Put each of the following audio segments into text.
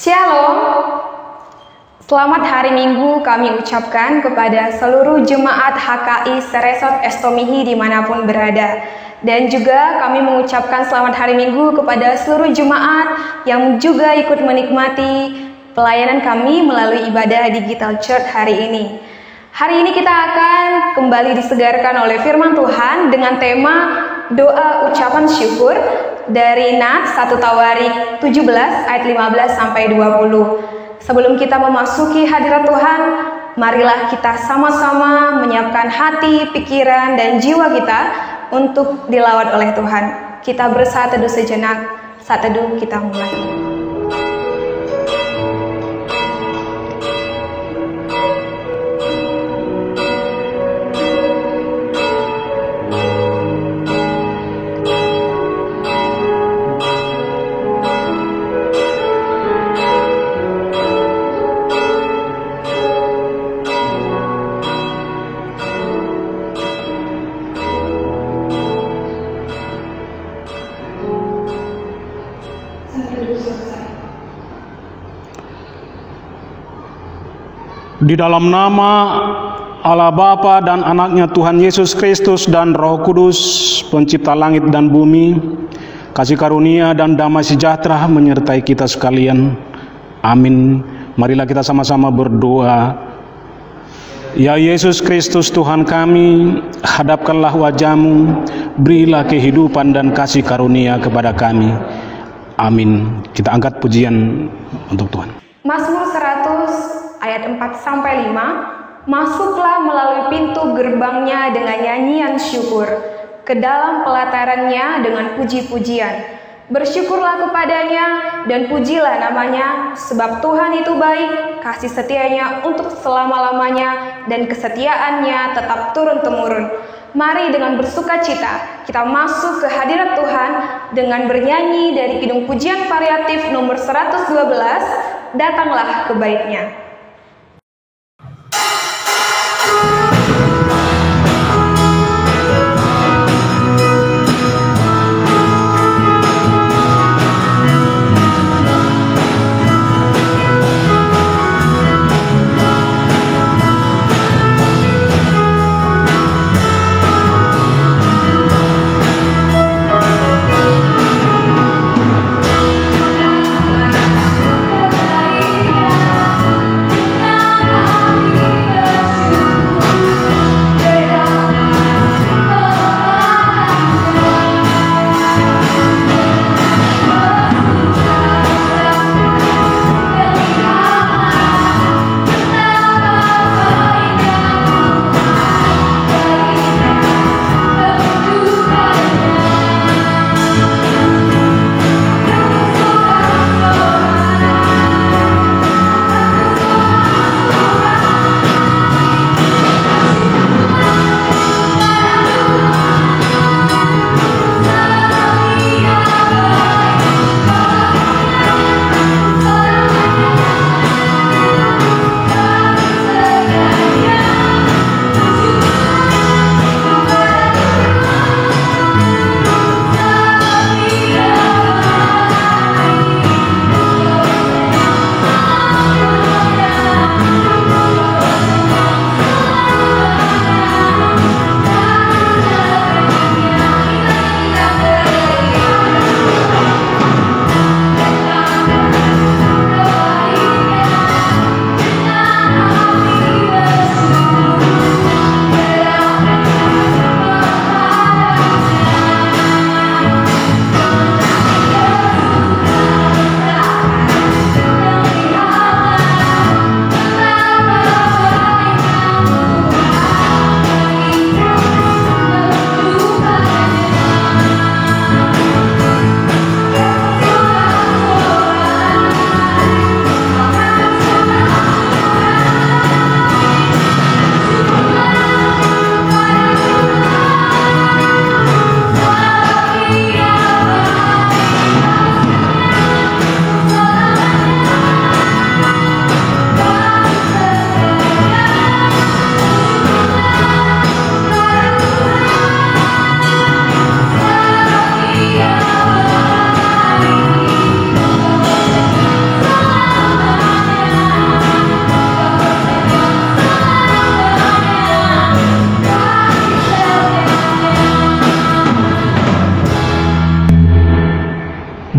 Shalom. Selamat hari Minggu kami ucapkan kepada seluruh jemaat HKI Seresot Estomihi dimanapun berada. Dan juga kami mengucapkan selamat hari Minggu kepada seluruh jemaat yang juga ikut menikmati pelayanan kami melalui ibadah Digital Church hari ini. Hari ini kita akan kembali disegarkan oleh firman Tuhan dengan tema doa ucapan syukur dari Nats 1 Tawarik 17 ayat 15 sampai 20. Sebelum kita memasuki hadirat Tuhan, marilah kita sama-sama menyiapkan hati, pikiran, dan jiwa kita untuk dilawat oleh Tuhan. Kita bersaat teduh sejenak, saat teduh kita mulai. Di dalam nama Allah Bapa dan Anaknya Tuhan Yesus Kristus dan Roh Kudus, pencipta langit dan bumi, kasih karunia dan damai sejahtera menyertai kita sekalian. Amin. Marilah kita sama-sama berdoa. Ya Yesus Kristus Tuhan kami, hadapkanlah wajah-Mu, berilah kehidupan dan kasih karunia kepada kami. Amin. Kita angkat pujian untuk Tuhan. Mazmur 100 ayat 4-5, masuklah melalui pintu gerbangnya dengan nyanyian syukur, ke dalam pelatarannya dengan puji-pujian. Bersyukurlah kepadanya dan pujilah namanya, sebab Tuhan itu baik, kasih setianya untuk selama-lamanya, dan kesetiaannya tetap turun-temurun. Mari dengan bersuka cita kita masuk ke hadirat Tuhan dengan bernyanyi dari Kidung Pujian Variatif nomor 112, Datanglah ke Bait-Nya.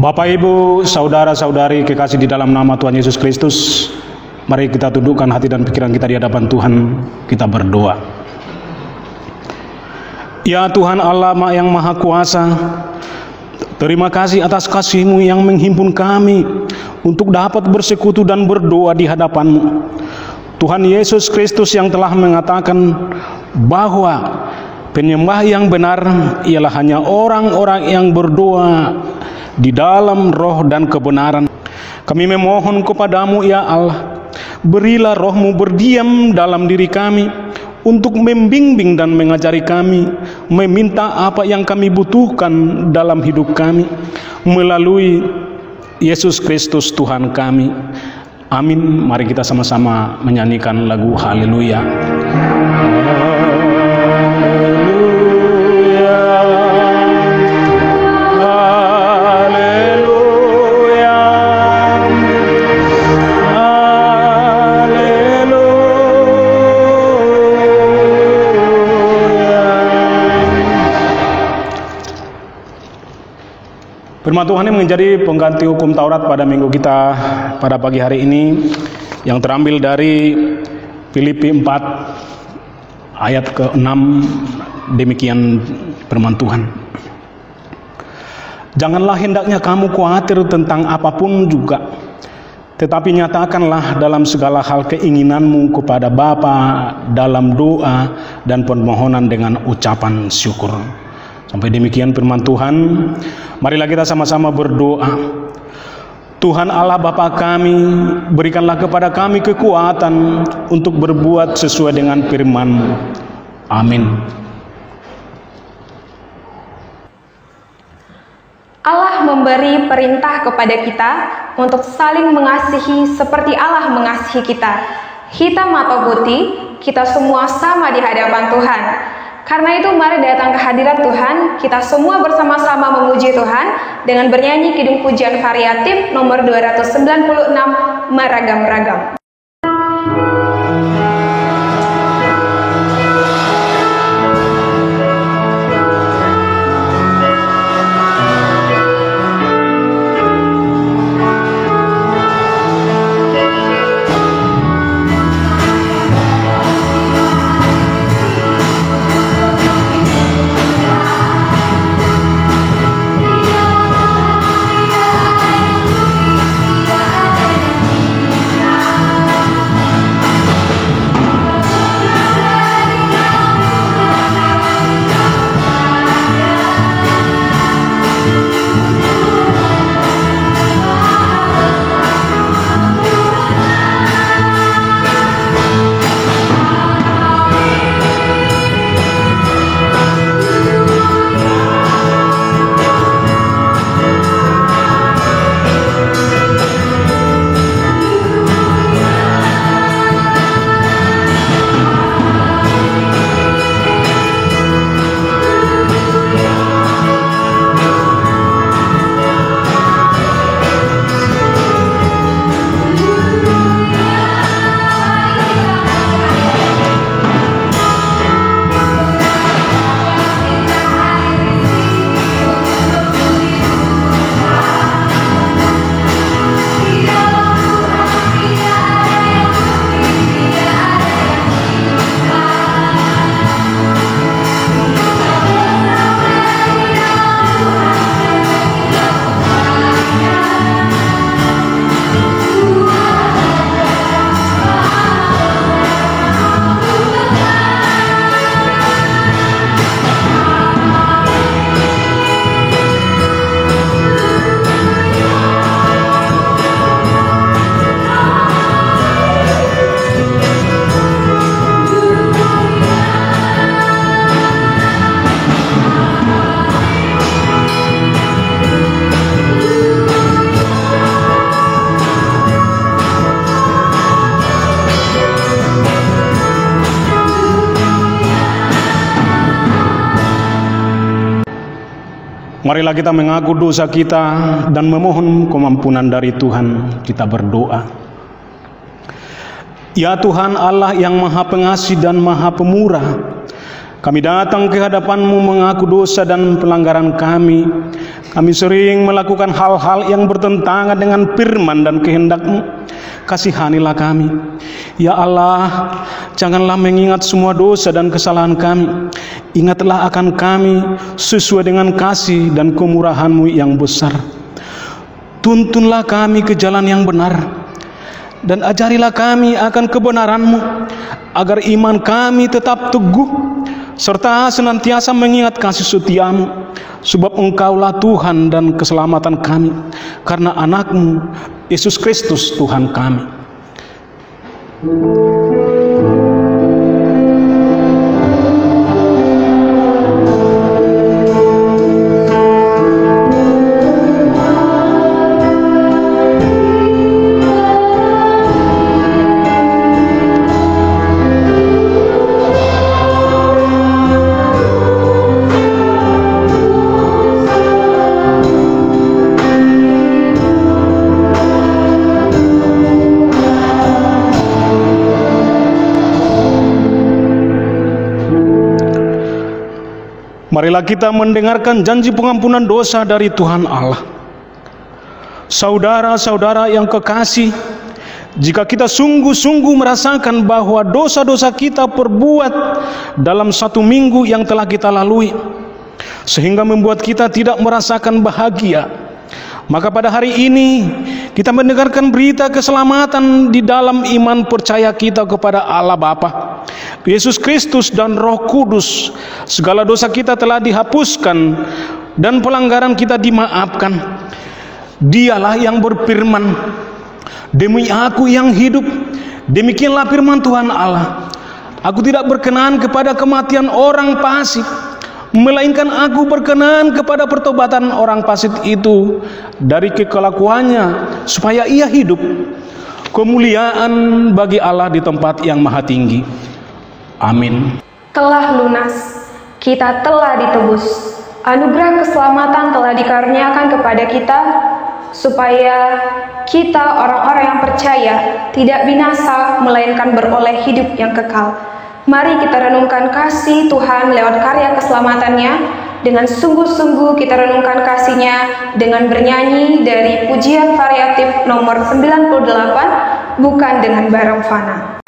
Bapak, Ibu, saudara-saudari kekasih di dalam nama Tuhan Yesus Kristus, mari kita tundukkan hati dan pikiran kita di hadapan Tuhan, kita berdoa. Ya Tuhan Allah yang Maha Kuasa, terima kasih atas kasih-Mu yang menghimpun kami untuk dapat bersekutu dan berdoa di hadapan-Mu. Tuhan Yesus Kristus yang telah mengatakan bahwa penyembah yang benar ialah hanya orang-orang yang berdoa di dalam roh dan kebenaran. Kami memohon kepadamu ya Allah, berilah roh-Mu berdiam dalam diri kami untuk membimbing dan mengajari kami, meminta apa yang kami butuhkan dalam hidup kami melalui Yesus Kristus Tuhan kami. Amin. Mari kita sama-sama menyanyikan lagu Haleluya. Firman Tuhan yang menjadi pengganti hukum Taurat pada minggu kita pada pagi hari ini yang terambil dari Filipi 4 ayat ke-6. Demikian firman Tuhan. Janganlah hendaknya kamu khawatir tentang apapun juga, tetapi nyatakanlah dalam segala hal keinginanmu kepada Bapa dalam doa dan permohonan dengan ucapan syukur. Sampai demikian firman Tuhan. Marilah kita sama-sama berdoa. Tuhan Allah Bapa kami, berikanlah kepada kami kekuatan untuk berbuat sesuai dengan firman-Mu. Amin. Allah memberi perintah kepada kita untuk saling mengasihi seperti Allah mengasihi kita. Hitam atau putih, kita semua sama di hadapan Tuhan. Karena itu mari datang ke hadirat Tuhan, kita semua bersama-sama memuji Tuhan dengan bernyanyi kidung pujian variatif nomor 296, Meragam-ragam. Marilah kita mengaku dosa kita dan memohon kemampunan dari Tuhan. Kita berdoa. Ya Tuhan Allah yang Maha Pengasih dan Maha Pemurah, kami datang ke hadapan-Mu mengaku dosa dan pelanggaran kami. Kami sering melakukan hal-hal yang bertentangan dengan firman dan kehendak-Mu. Kasihanilah kami. Ya Allah, janganlah mengingat semua dosa dan kesalahan kami. Ingatlah akan kami sesuai dengan kasih dan kemurahan-Mu yang besar. Tuntunlah kami ke jalan yang benar. dan ajarilah kami akan kebenaran-Mu, agar iman kami tetap teguh, serta senantiasa mengingat kasih setia-Mu, sebab Engkaulah Tuhan dan keselamatan kami, karena anak-Mu, Yesus Kristus Tuhan kami. Marilah kita mendengarkan janji pengampunan dosa dari Tuhan Allah. Saudara-saudara yang kekasih, jika kita sungguh-sungguh merasakan bahwa dosa-dosa kita perbuat dalam satu minggu yang telah kita lalui, sehingga membuat kita tidak merasakan bahagia, maka pada hari ini kita mendengarkan berita keselamatan di dalam iman percaya kita kepada Allah Bapa, Yesus Kristus dan Roh Kudus. Segala dosa kita telah dihapuskan dan pelanggaran kita dimaafkan. Dialah yang berfirman, "Demi Aku yang hidup, demikianlah firman Tuhan Allah, Aku tidak berkenan kepada kematian orang fasik, melainkan Aku berkenan kepada pertobatan orang fasik itu dari kekelakuannya, supaya ia hidup." Kemuliaan bagi Allah di tempat yang maha tinggi. Amin. Telah lunas, kita telah ditebus. Anugerah keselamatan telah dikaruniakan kepada kita, supaya kita orang-orang yang percaya tidak binasa, melainkan beroleh hidup yang kekal. Mari kita renungkan kasih Tuhan lewat karya keselamatannya. Dengan sungguh-sungguh kita renungkan kasih-Nya dengan bernyanyi dari pujian variatif nomor 98, bukan dengan barang fana.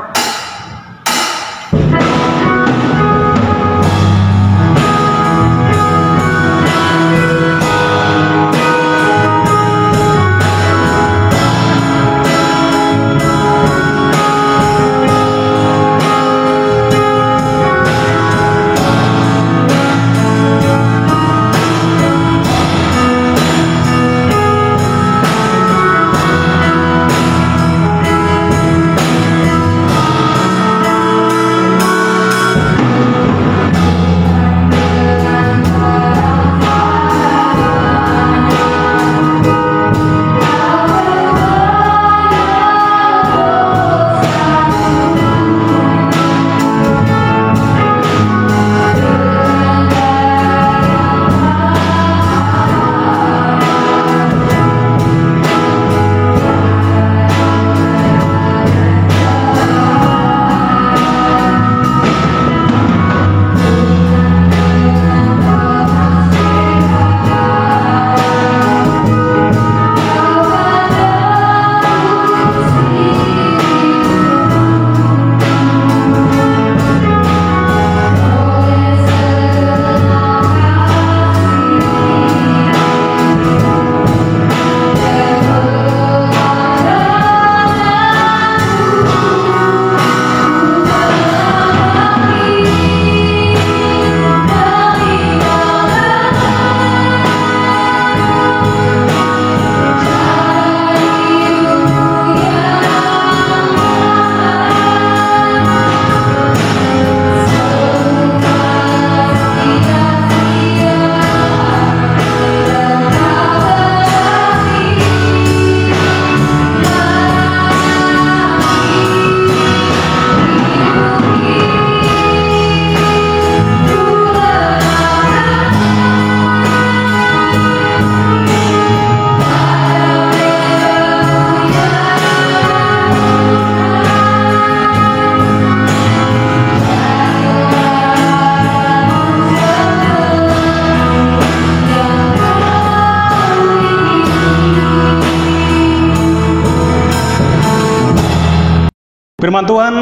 Firman Tuhan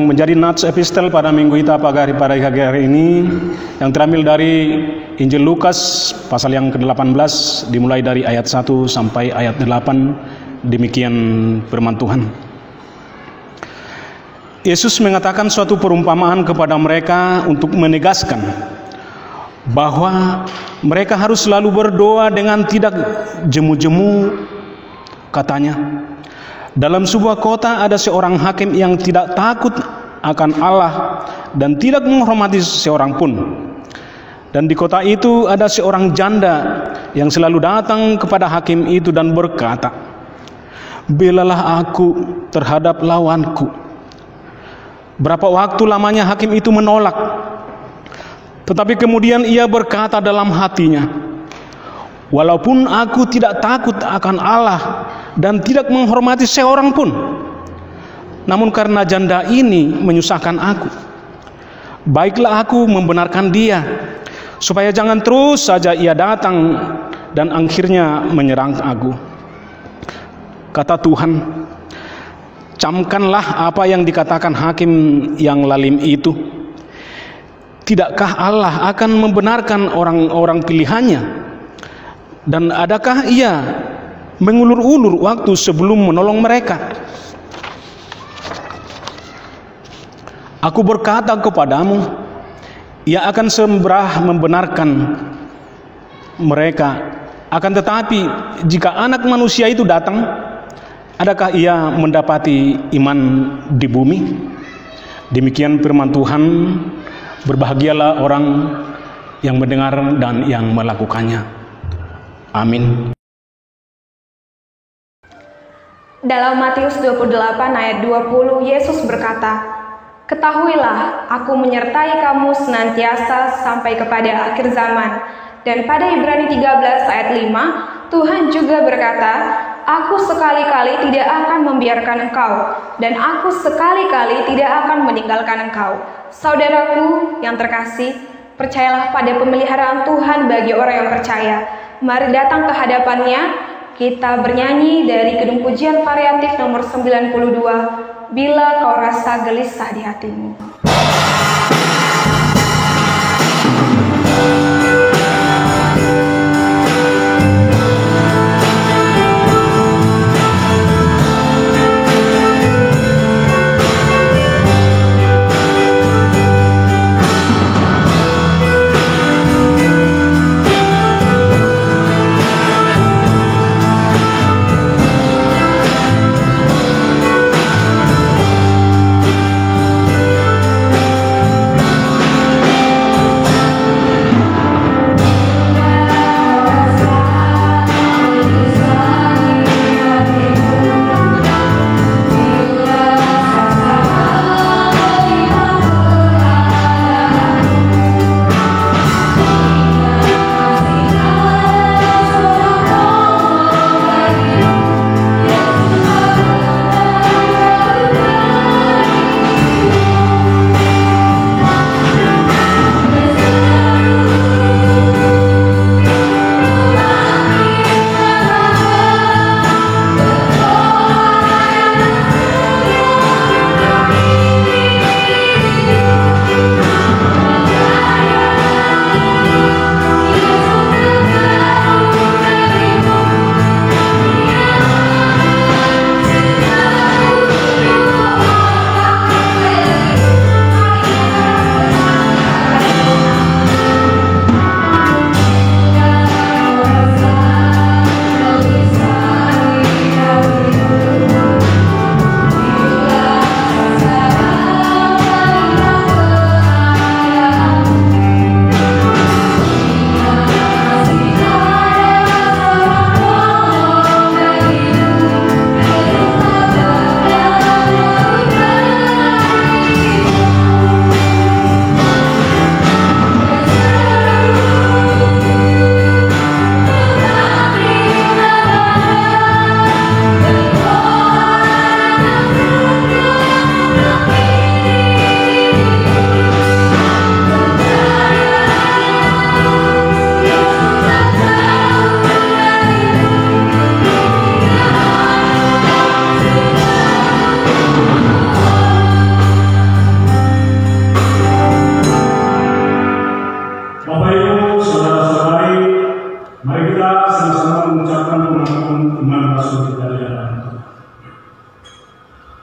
menjadi nats epistel pada minggu kita pada hari ini yang terambil dari Injil Lukas pasal yang ke-18 dimulai dari ayat 1 sampai ayat 8. Demikian firman Tuhan. Yesus mengatakan suatu perumpamaan kepada mereka untuk menegaskan bahwa mereka harus selalu berdoa dengan tidak jemu-jemu. Katanya, dalam sebuah kota ada seorang hakim yang tidak takut akan Allah dan tidak menghormati seorang pun. Dan di kota itu ada seorang janda yang selalu datang kepada hakim itu dan berkata, "Belalah aku terhadap lawanku." Berapa waktu lamanya hakim itu menolak, tetapi kemudian ia berkata dalam hatinya, "Walaupun aku tidak takut akan Allah dan tidak menghormati seorang pun, namun karena janda ini menyusahkan aku, baiklah aku membenarkan dia, supaya jangan terus saja ia datang dan akhirnya menyerang aku." Kata Tuhan, camkanlah apa yang dikatakan hakim yang lalim itu. Tidakkah Allah akan membenarkan orang-orang pilihannya? Dan adakah ia mengulur-ulur waktu sebelum menolong mereka? Aku berkata kepadamu, ia akan segera membenarkan mereka. Akan tetapi jika Anak Manusia itu datang, adakah ia mendapati iman di bumi? Demikian firman Tuhan. Berbahagialah orang yang mendengar dan yang melakukannya. Amin. Dalam Matius 28 ayat 20, Yesus berkata, "Ketahuilah, aku menyertai kamu senantiasa sampai kepada akhir zaman." Dan pada Ibrani 13 ayat 5, Tuhan juga berkata, "Aku sekali-kali tidak akan membiarkan engkau, dan aku sekali-kali tidak akan meninggalkan engkau." Saudaraku yang terkasih, percayalah pada pemeliharaan Tuhan bagi orang yang percaya. Mari datang ke hadapannya. Kita bernyanyi dari Kidung Pujian Variatif nomor 92, "Bila Kau Rasa Gelisah di Hatimu."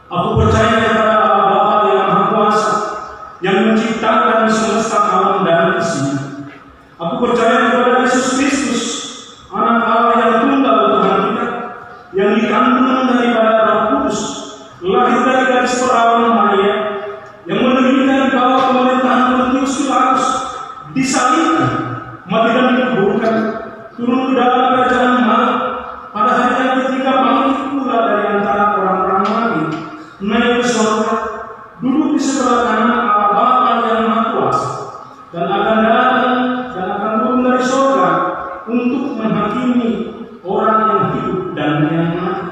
Aku percaya kepada Allah Bapa Aku percaya kepada Yesus Kristus, Anak Allah yang tunggal Tuhan kita, yang dikandung daripada Roh Kudus, lahir dari gadis perawan Maria, yang menderita di bawah pemerintahan Pontius Pilatus, disalibkan, mati dan dikuburkan, turun ke dalam kerajaan maut, pada hari yang ketiga bangkit pula dari antara orang-orang mati, naik ke surga, duduk di sebelah kanan Allah Bapa yang Maha Kuasa, dan akan datang dan akan turun dari surga untuk menghakimi orang yang hidup dan yang mati.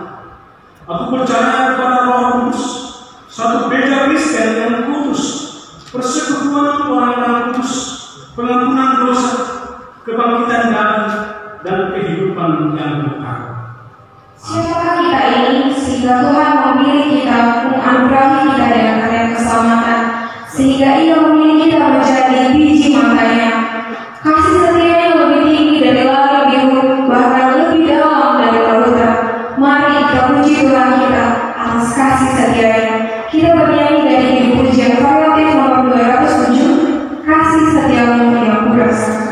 Aku percaya kepada Roh Kudus, satu gereja Kristen yang kudus, persekutuan orang-orang kudus, pengampunan dosa, kebangkitan dari dan kehidupan yang kekal. Siapakah kita ini sehingga Tuhan memilih kita, menganugerahi kita dengan karya keselamatan, sehingga Ia memilih kita menjadi biji mangkanya. Kasih setianya lebih tinggi dari langit biru, bahkan lebih dalam dari lautan. Mari kita puji Tuhan kita atas kasih setianya. Kita bernyanyi dari pujian variatif nomor 207, kasih setiamu yang kurasakan.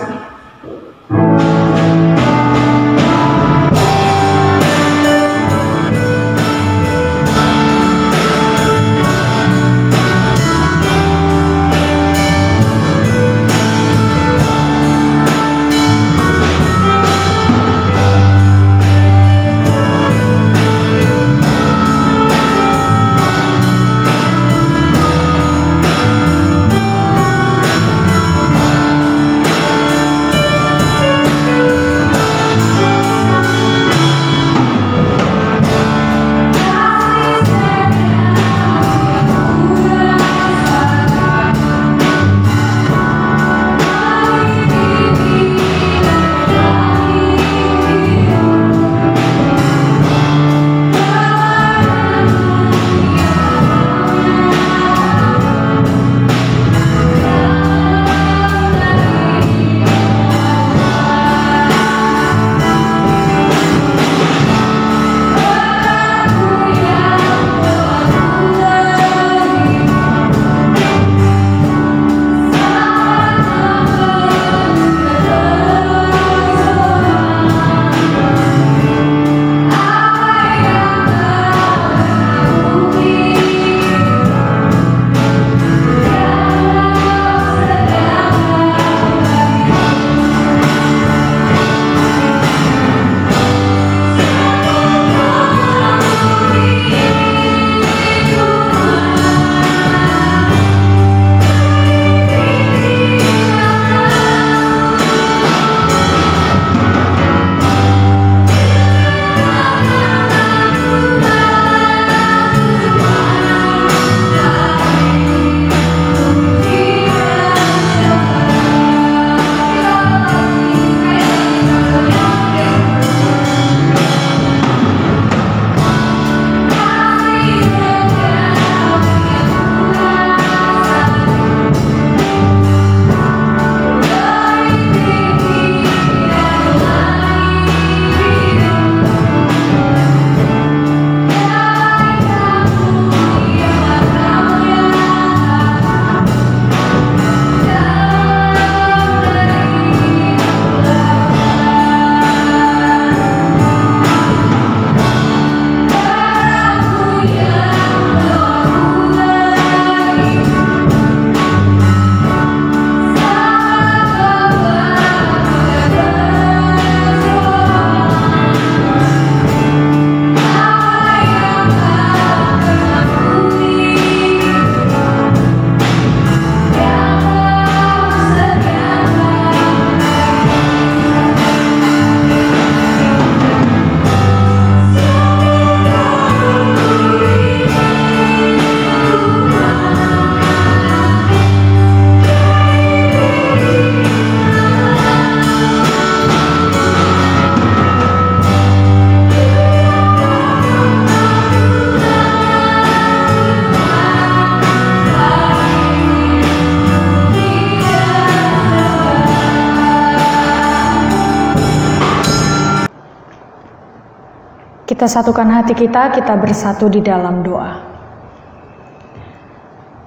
Kita satukan hati kita bersatu di dalam doa.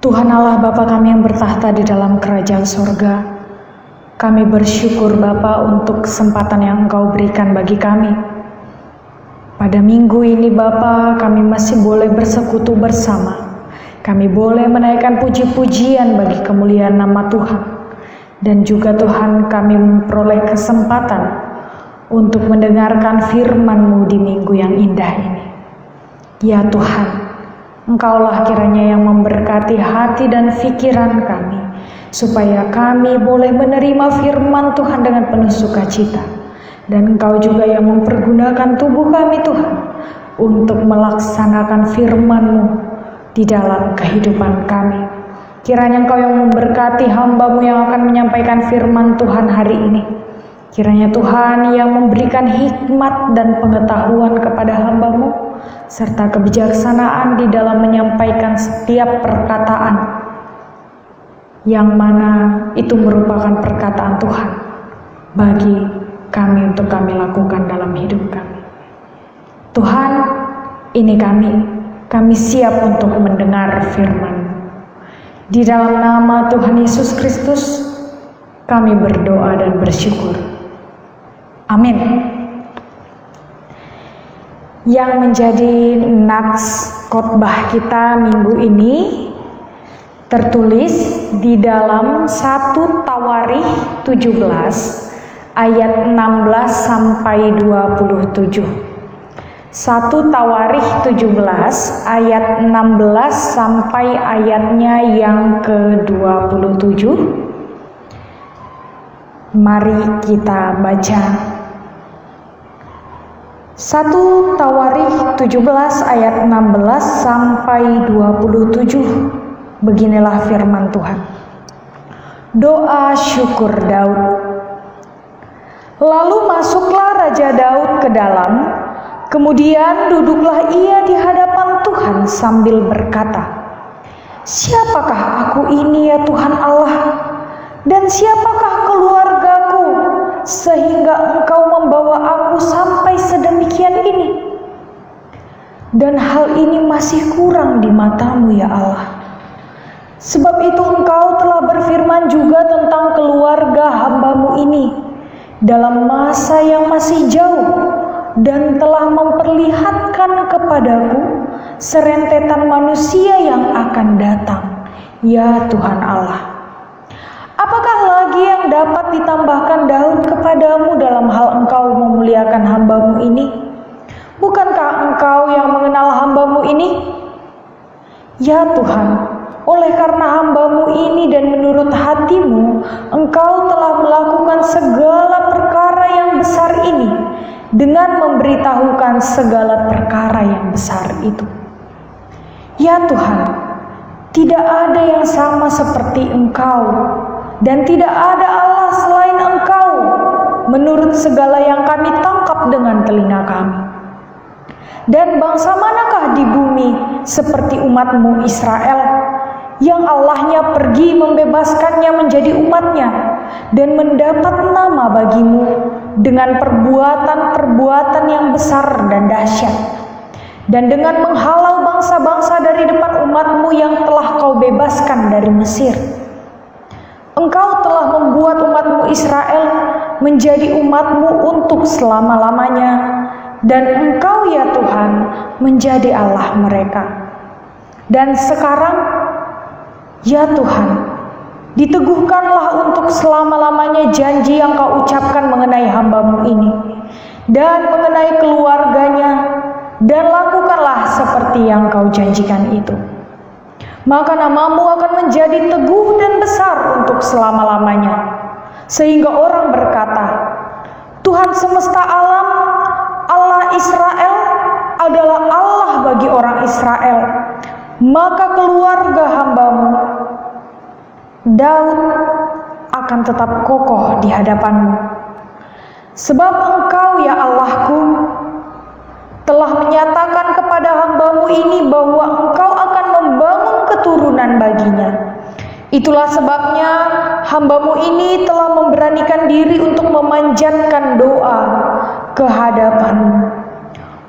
Tuhan Allah Bapa kami yang bertahta di dalam kerajaan surga, Kami bersyukur Bapa untuk kesempatan yang Engkau berikan bagi kami. Pada minggu ini Bapa, kami masih boleh bersekutu bersama. Kami boleh menaikkan puji-pujian bagi kemuliaan nama Tuhan. Dan juga Tuhan, kami memperoleh kesempatan untuk mendengarkan firman-Mu di minggu yang indah ini. Ya Tuhan, Engkaulah kiranya yang memberkati hati dan pikiran kami, supaya kami boleh menerima firman Tuhan dengan penuh sukacita. Dan Engkau juga yang mempergunakan tubuh kami Tuhan, untuk melaksanakan firman-Mu di dalam kehidupan kami. Kiranya Engkau yang memberkati hamba-Mu yang akan menyampaikan firman Tuhan hari ini. Kiranya Tuhan yang memberikan hikmat dan pengetahuan kepada hamba-Mu, serta kebijaksanaan di dalam menyampaikan setiap perkataan, yang mana itu merupakan perkataan Tuhan bagi kami untuk kami lakukan dalam hidup kami. Tuhan, ini kami siap untuk mendengar firman-Mu. Di dalam nama Tuhan Yesus Kristus, kami berdoa dan bersyukur. Amin. Yang menjadi nats khotbah kita minggu ini tertulis di dalam 1 Tawarikh 17 ayat 16 sampai 27. 1 Tawarikh 17 ayat 16 sampai ayatnya yang ke-27. Mari kita baca. 1 Tawarikh 17 ayat 16 sampai 27. Beginilah firman Tuhan. Doa syukur Daud. Lalu masuklah Raja Daud ke dalam, kemudian duduklah ia di hadapan Tuhan sambil berkata, "Siapakah aku ini ya Tuhan Allah? Dan siapakah keluargaku sehingga Engkau membawa aku sampai sedemikian ini? Dan hal ini masih kurang di mata-Mu ya Allah. Sebab itu Engkau telah berfirman juga tentang keluarga hamba-Mu ini dalam masa yang masih jauh, dan telah memperlihatkan kepadaku serentetan manusia yang akan datang, ya Tuhan Allah. Apakah lagi yang dapat ditambahkan Daud kepadamu dalam hal Engkau memuliakan hamba-Mu ini? Bukankah Engkau yang mengenal hamba-Mu ini? Ya Tuhan, oleh karena hamba-Mu ini dan menurut hati-Mu, Engkau telah melakukan segala perkara yang besar ini dengan memberitahukan segala perkara yang besar itu. Ya Tuhan, tidak ada yang sama seperti Engkau, dan tidak ada Allah selain Engkau, menurut segala yang kami tangkap dengan telinga kami. Dan bangsa manakah di bumi seperti umat-Mu Israel, yang Allahnya pergi membebaskannya menjadi umatnya, dan mendapat nama bagi-Mu dengan perbuatan-perbuatan yang besar dan dahsyat, dan dengan menghalau bangsa-bangsa dari depan umat-Mu yang telah Kau bebaskan dari Mesir. Engkau telah membuat umat-Mu Israel menjadi umat-Mu untuk selama-lamanya, dan Engkau ya Tuhan menjadi Allah mereka. Dan sekarang ya Tuhan, diteguhkanlah untuk selama-lamanya janji yang Kau ucapkan mengenai hamba-Mu ini dan mengenai keluarganya, dan lakukanlah seperti yang Kau janjikan itu. Maka nama-Mu akan menjadi teguh dan besar untuk selama-lamanya, sehingga orang berkata, Tuhan semesta alam, Allah Israel adalah Allah bagi orang Israel. Maka keluarga hamba-Mu Daud akan tetap kokoh di hadapan-Mu. Sebab Engkau ya Allahku telah menyatakan kepada hamba-Mu ini bahwa Engkau akan membangun keturunan baginya. Itulah sebabnya hamba-Mu ini telah memberanikan diri untuk memanjatkan doa ke hadapan-Mu.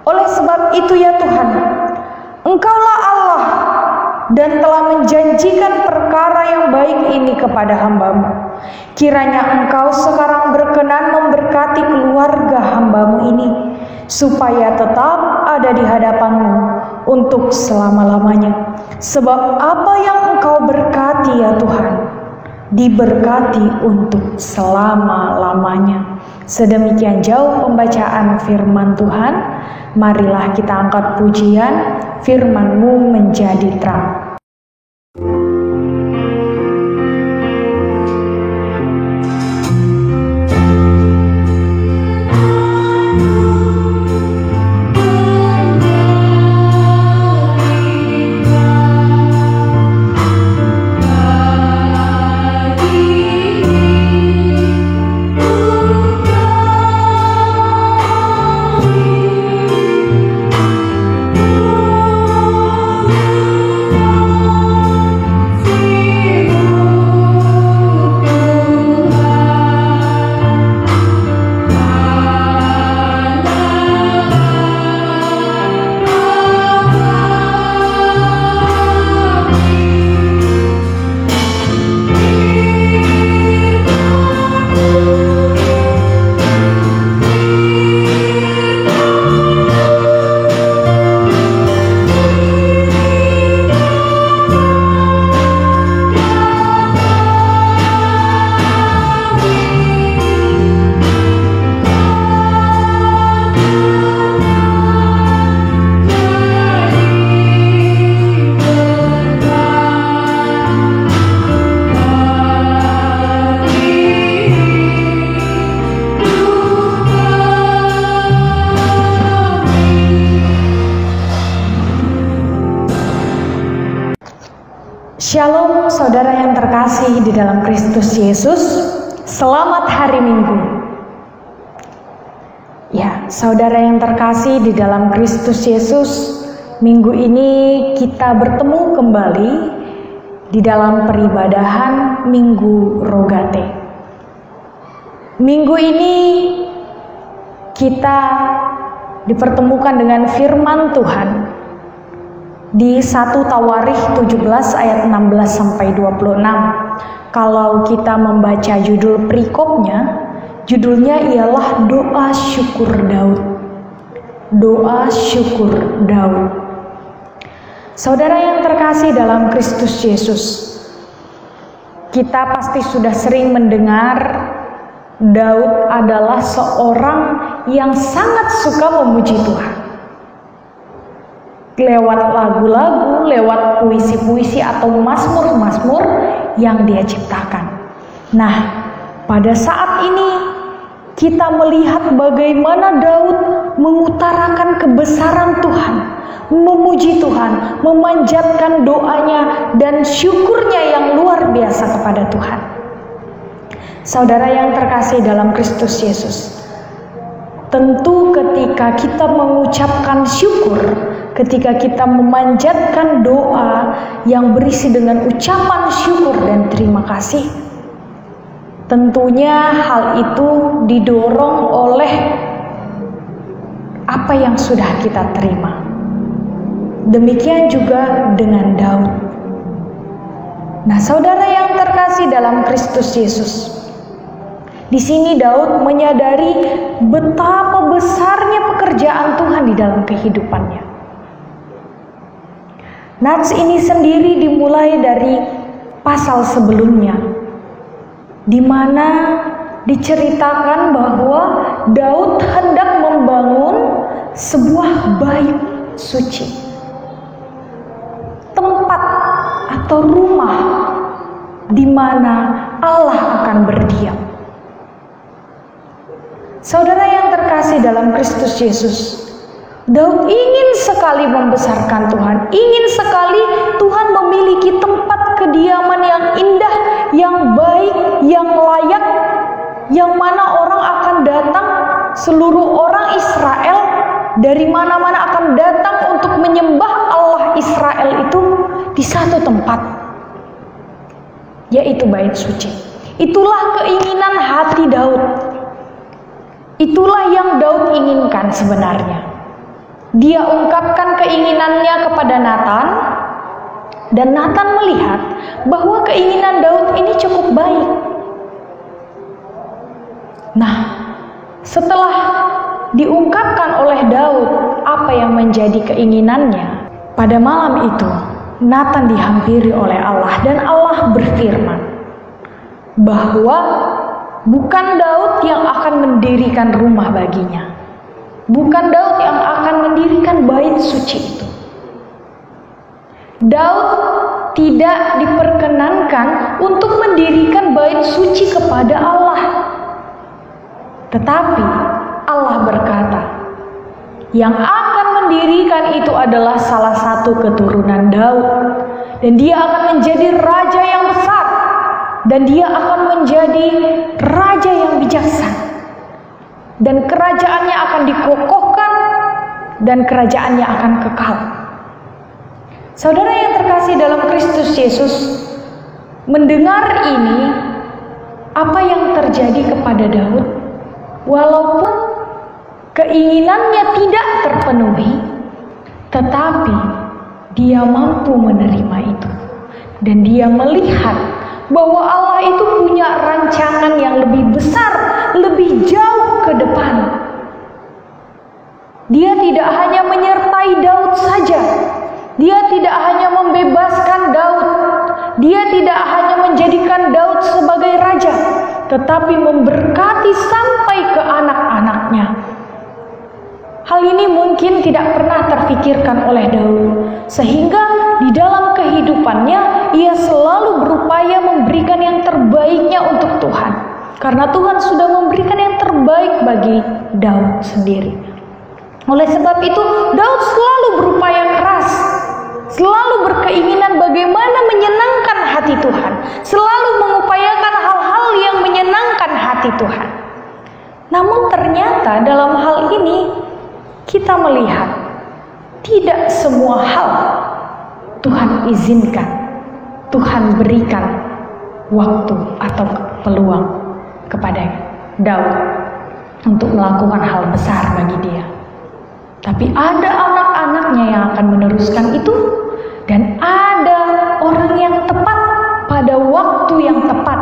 Oleh sebab itu ya Tuhan, Engkaulah Allah dan telah menjanjikan perkara yang baik ini kepada hamba-Mu. Kiranya Engkau sekarang berkenan memberkati keluarga hamba-Mu ini, supaya tetap ada di hadapan-Mu untuk selama-lamanya. Sebab apa yang Engkau berkati ya Tuhan, diberkati untuk selama-lamanya. Sedemikian jauh pembacaan firman Tuhan. Marilah kita angkat pujian, firman-Mu menjadi terang. Shalom saudara yang terkasih di dalam Kristus Yesus. Selamat hari Minggu. Ya, saudara yang terkasih di dalam Kristus Yesus, minggu ini kita bertemu kembali di dalam peribadahan Minggu Rogate. Minggu ini kita dipertemukan dengan firman Tuhan di 1 Tawarikh 17 ayat 16 sampai 26. Kalau kita membaca judul perikopnya, judulnya ialah doa syukur Daud. Doa syukur Daud. Saudara yang terkasih dalam Kristus Yesus, kita pasti sudah sering mendengar Daud adalah seorang yang sangat suka memuji Tuhan. Lewat lagu-lagu, lewat puisi-puisi atau mazmur-mazmur yang dia ciptakan. Nah, pada saat ini kita melihat bagaimana Daud mengutarakan kebesaran Tuhan, memuji Tuhan, memanjatkan doanya dan syukurnya yang luar biasa kepada Tuhan. Saudara yang terkasih dalam Kristus Yesus, tentu ketika kita mengucapkan syukur, ketika kita memanjatkan doa yang berisi dengan ucapan syukur dan terima kasih, tentunya hal itu didorong oleh apa yang sudah kita terima. Demikian juga dengan Daud. Nah, saudara yang terkasih dalam Kristus Yesus, di sini Daud menyadari betapa besarnya pekerjaan Tuhan di dalam kehidupannya. Nats ini sendiri dimulai dari pasal sebelumnya, di mana diceritakan bahwa Daud hendak membangun sebuah bait suci, tempat atau rumah di mana Allah akan berdiam. Saudara yang terkasih dalam Kristus Yesus, Daud ingin sekali membesarkan Tuhan, ingin sekali Tuhan memiliki tempat kediaman yang indah, yang baik, yang layak, yang mana orang akan datang, seluruh orang Israel dari mana-mana akan datang untuk menyembah Allah Israel itu di satu tempat, yaitu bait suci. Itulah keinginan hati Daud. Itulah yang Daud inginkan sebenarnya. Dia ungkapkan keinginannya kepada Nathan, dan Nathan melihat bahwa keinginan Daud ini cukup baik. Nah, setelah diungkapkan oleh Daud apa yang menjadi keinginannya, pada malam itu Nathan dihampiri oleh Allah dan Allah berfirman bahwa bukan Daud yang akan mendirikan rumah baginya, bukan Daud yang akan mendirikan bait suci itu. Daud tidak diperkenankan untuk mendirikan bait suci kepada Allah. Tetapi Allah berkata, yang akan mendirikan itu adalah salah satu keturunan Daud, dan dia akan menjadi raja yang besar, dan dia akan menjadi raja yang bijaksana, dan kerajaannya akan dikokohkan, dan kerajaannya akan kekal. Saudara yang terkasih dalam Kristus Yesus, mendengar ini, apa yang terjadi kepada Daud, walaupun keinginannya tidak terpenuhi, tetapi dia mampu menerima itu. Dan dia melihat bahwa Allah itu punya rancangan yang lebih besar, lebih jauh ke depan. Dia tidak hanya menyertai Daud saja. Dia tidak hanya membebaskan Daud, dia tidak hanya menjadikan Daud sebagai raja, tetapi memberkati sampai ke anak-anaknya. Hal ini mungkin tidak pernah terfikirkan oleh Daud, sehingga di dalam kehidupannya ia selalu berupaya memberikan yang terbaiknya untuk Tuhan, karena Tuhan sudah memberikan yang terbaik bagi Daud sendiri. Oleh sebab itu, Daud selalu berupaya keras, selalu berkeinginan bagaimana menyenangkan hati Tuhan, selalu mengupayakan hal-hal yang menyenangkan hati Tuhan. Namun ternyata dalam hal ini kita melihat tidak semua hal Tuhan izinkan, Tuhan berikan waktu atau peluang kepada Daud untuk melakukan hal besar bagi dia. Tapi ada anak-anaknya yang akan meneruskan itu, dan ada orang yang tepat pada waktu yang tepat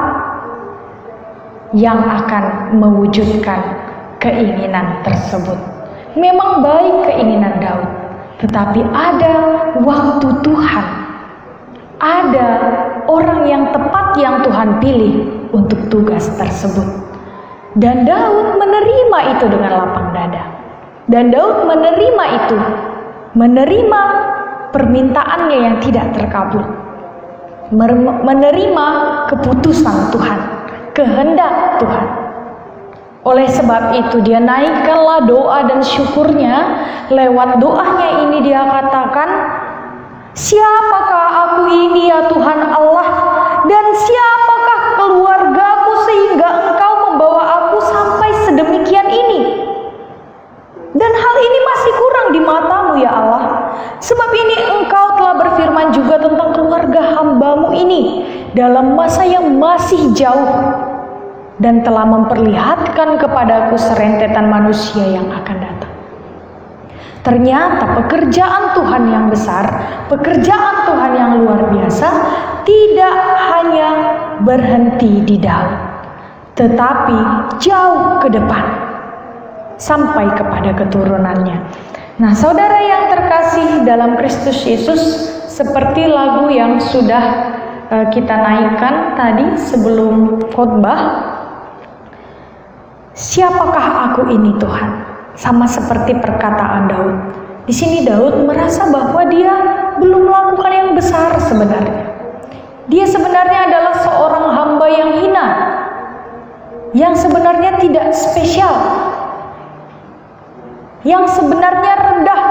yang akan mewujudkan keinginan tersebut. Memang baik keinginan Daud, tetapi ada waktu Tuhan, ada orang yang tepat yang Tuhan pilih untuk tugas tersebut. Dan Daud menerima itu dengan lapang dada. Dan Daud menerima itu, menerima permintaannya yang tidak terkabul, menerima keputusan Tuhan, kehendak Tuhan. Oleh sebab itu dia naikkanlah doa dan syukurnya. Lewat doanya ini dia katakan, siapakah aku ini ya Tuhan Allah, dan siapakah keluargaku sehingga Engkau membawa aku sampai sedemikian ini? Dan hal ini masih kurang di matamu ya Allah. Sebab ini Engkau telah berfirman juga tentang keluarga hamba-Mu ini dalam masa yang masih jauh, dan telah memperlihatkan kepadaku serentetan manusia yang akan datang. Ternyata pekerjaan Tuhan yang besar, pekerjaan Tuhan yang luar biasa tidak hanya berhenti di Daud, tetapi jauh ke depan sampai kepada keturunannya. Nah, saudara yang terkasih dalam Kristus Yesus, seperti lagu yang sudah kita naikkan tadi sebelum khotbah, siapakah aku ini Tuhan? Sama seperti perkataan Daud. Di sini Daud merasa bahwa dia belum melakukan yang besar sebenarnya. Dia sebenarnya adalah seorang hamba yang hina, yang sebenarnya tidak spesial, yang sebenarnya rendah,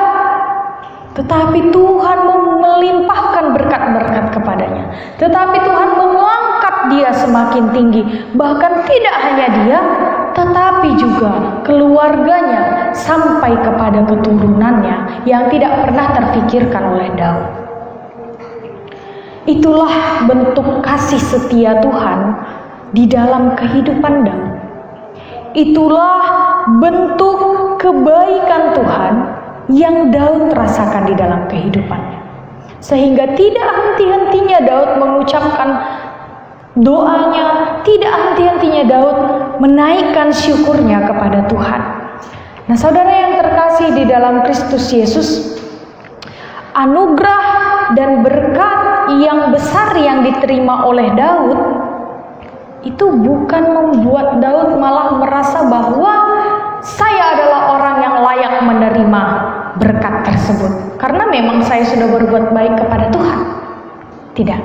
tetapi Tuhan melimpahkan berkat-berkat kepadanya. Tetapi Tuhan mengangkat dia semakin tinggi. Bahkan tidak hanya dia, tetapi juga keluarganya sampai kepada keturunannya yang tidak pernah terfikirkan oleh Daud. Itulah bentuk kasih setia Tuhan di dalam kehidupan Daud. Itulah bentuk kebaikan Tuhan yang Daud rasakan di dalam kehidupannya. Sehingga tidak henti-hentinya Daud mengucapkan doanya, tidak henti-hentinya Daud menaikkan syukurnya kepada Tuhan. Nah, saudara yang terkasih di dalam Kristus Yesus, anugerah dan berkat yang besar yang diterima oleh Daud itu bukan membuat Daud malah merasa bahwa saya adalah orang yang layak menerima berkat tersebut karena memang saya sudah berbuat baik kepada Tuhan. Tidak.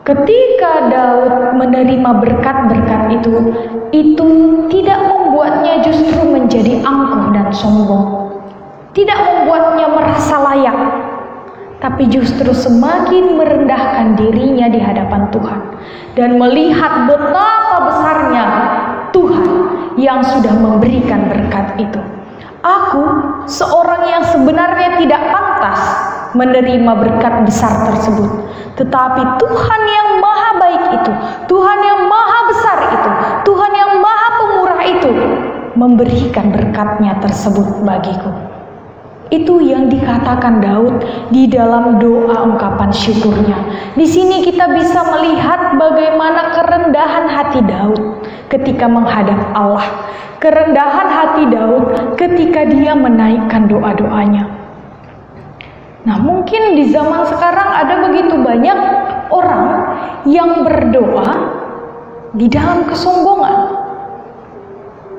Ketika Daud menerima berkat-berkat itu tidak membuatnya justru menjadi angkuh dan sombong. Tidak membuatnya merasa layak, tapi justru semakin merendahkan dirinya di hadapan Tuhan dan melihat betapa besarnya Tuhan yang sudah memberikan berkat itu. Aku seorang yang sebenarnya tidak pantas menerima berkat besar tersebut, tetapi Tuhan yang maha baik itu, Tuhan yang maha besar itu, Tuhan yang maha pemurah itu memberikan berkatnya tersebut bagiku. Itu yang dikatakan Daud di dalam doa ungkapan syukurnya. Di sini kita bisa melihat bagaimana kerendahan hati Daud ketika menghadap Allah. Kerendahan hati Daud ketika dia menaikkan doa-doanya. Nah, mungkin di zaman sekarang ada begitu banyak orang yang berdoa di dalam kesombongan.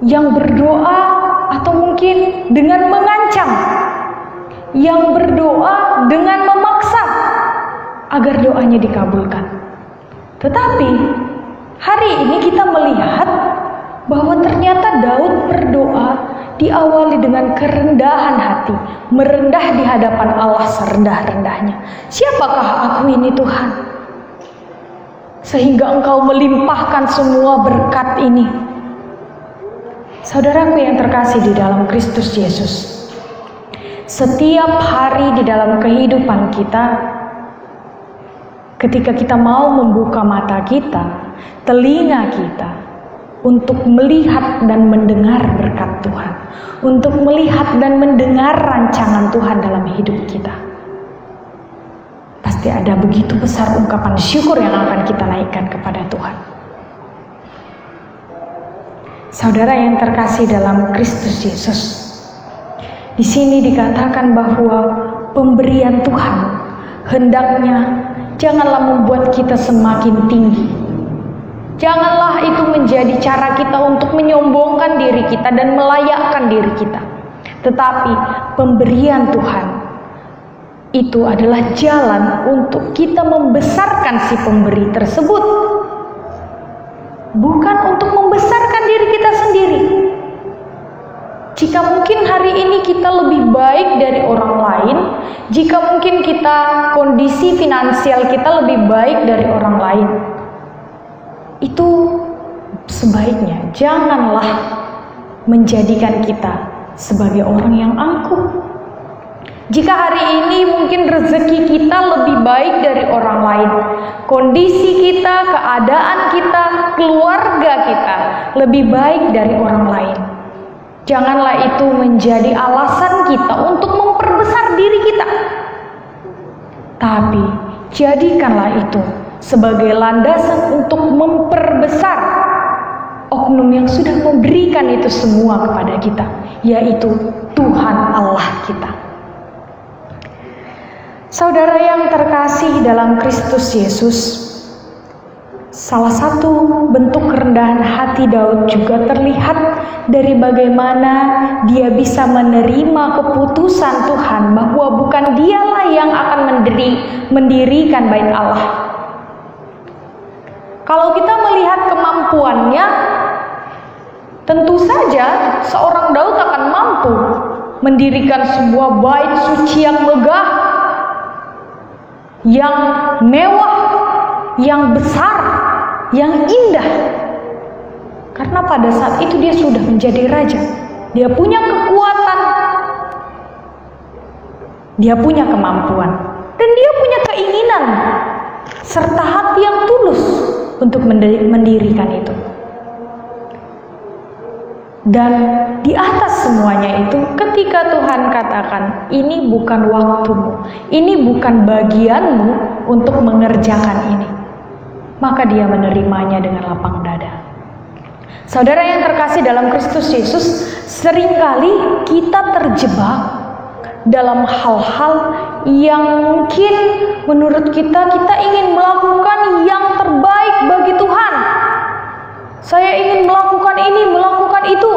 Yang berdoa atau mungkin dengan mengancam. Yang berdoa dengan memaksa agar doanya dikabulkan. Tetapi hari ini kita melihat bahwa ternyata Daud berdoa diawali dengan kerendahan hati, merendah di hadapan Allah serendah-rendahnya. Siapakah aku ini Tuhan, sehingga Engkau melimpahkan semua berkat ini? Saudaraku yang terkasih di dalam Kristus Yesus, setiap hari di dalam kehidupan kita, ketika kita mau membuka mata kita, telinga kita, untuk melihat dan mendengar berkat Tuhan, untuk melihat dan mendengar rancangan Tuhan dalam hidup kita, pasti ada begitu besar ungkapan syukur yang akan kita naikkan kepada Tuhan. Saudara yang terkasih dalam Kristus Yesus, di sini dikatakan bahwa pemberian Tuhan hendaknya janganlah membuat kita semakin tinggi. Janganlah itu menjadi cara kita untuk menyombongkan diri kita dan melayakkan diri kita. Tetapi pemberian Tuhan itu adalah jalan untuk kita membesarkan si pemberi tersebut. Bukan untuk membesarkan diri kita sendiri. Jika mungkin hari ini kita lebih baik dari orang lain, jika mungkin kondisi finansial kita lebih baik dari orang lain, itu sebaiknya janganlah menjadikan kita sebagai orang yang angkuh. Jika hari ini mungkin rezeki kita lebih baik dari orang lain, kondisi kita, keadaan kita, keluarga kita lebih baik dari orang lain, janganlah itu menjadi alasan kita untuk memperbesar diri kita. Tapi jadikanlah itu sebagai landasan untuk memperbesar oknum yang sudah memberikan itu semua kepada kita, yaitu Tuhan Allah kita. Saudara yang terkasih dalam Kristus Yesus, salah satu bentuk kerendahan hati Daud juga terlihat dari bagaimana dia bisa menerima keputusan Tuhan bahwa bukan dialah yang akan mendirikan bait Allah. Kalau kita melihat kemampuannya, tentu saja seorang Daud akan mampu mendirikan sebuah bait suci yang megah, yang mewah, yang besar, yang indah. Karena pada saat itu dia sudah menjadi raja. Dia punya kekuatan, dia punya kemampuan, dan dia punya keinginan serta hati yang tulus untuk mendirikan itu. Dan di atas semuanya itu, ketika Tuhan katakan, ini bukan waktumu, ini bukan bagianmu untuk mengerjakan ini, maka dia menerimanya dengan lapang dada. Saudara yang terkasih dalam Kristus Yesus, seringkali kita terjebak dalam hal-hal yang mungkin menurut kita ingin melakukan yang terbaik bagi Tuhan. Saya ingin melakukan ini, melakukan itu.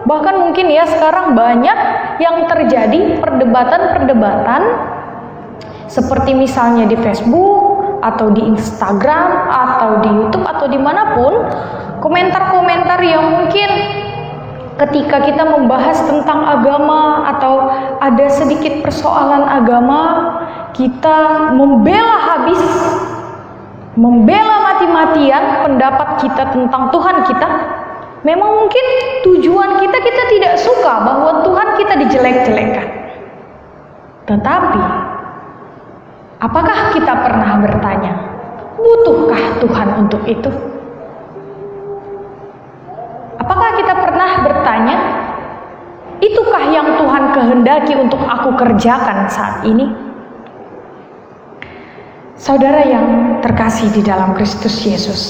Bahkan mungkin ya sekarang banyak yang terjadi perdebatan-perdebatan seperti misalnya di Facebook atau di Instagram atau di YouTube atau dimanapun, komentar-komentar yang mungkin ketika kita membahas tentang agama atau ada sedikit persoalan agama, kita membela habis, membela mati-matian pendapat kita tentang Tuhan kita. Memang mungkin tujuan kita tidak suka bahwa Tuhan kita dijelek-jelekan. Tetapi apakah kita pernah bertanya, butuhkah Tuhan untuk itu? Apakah kita pernah bertanya, itukah yang Tuhan kehendaki untuk aku kerjakan saat ini? Saudara yang terkasih di dalam Kristus Yesus,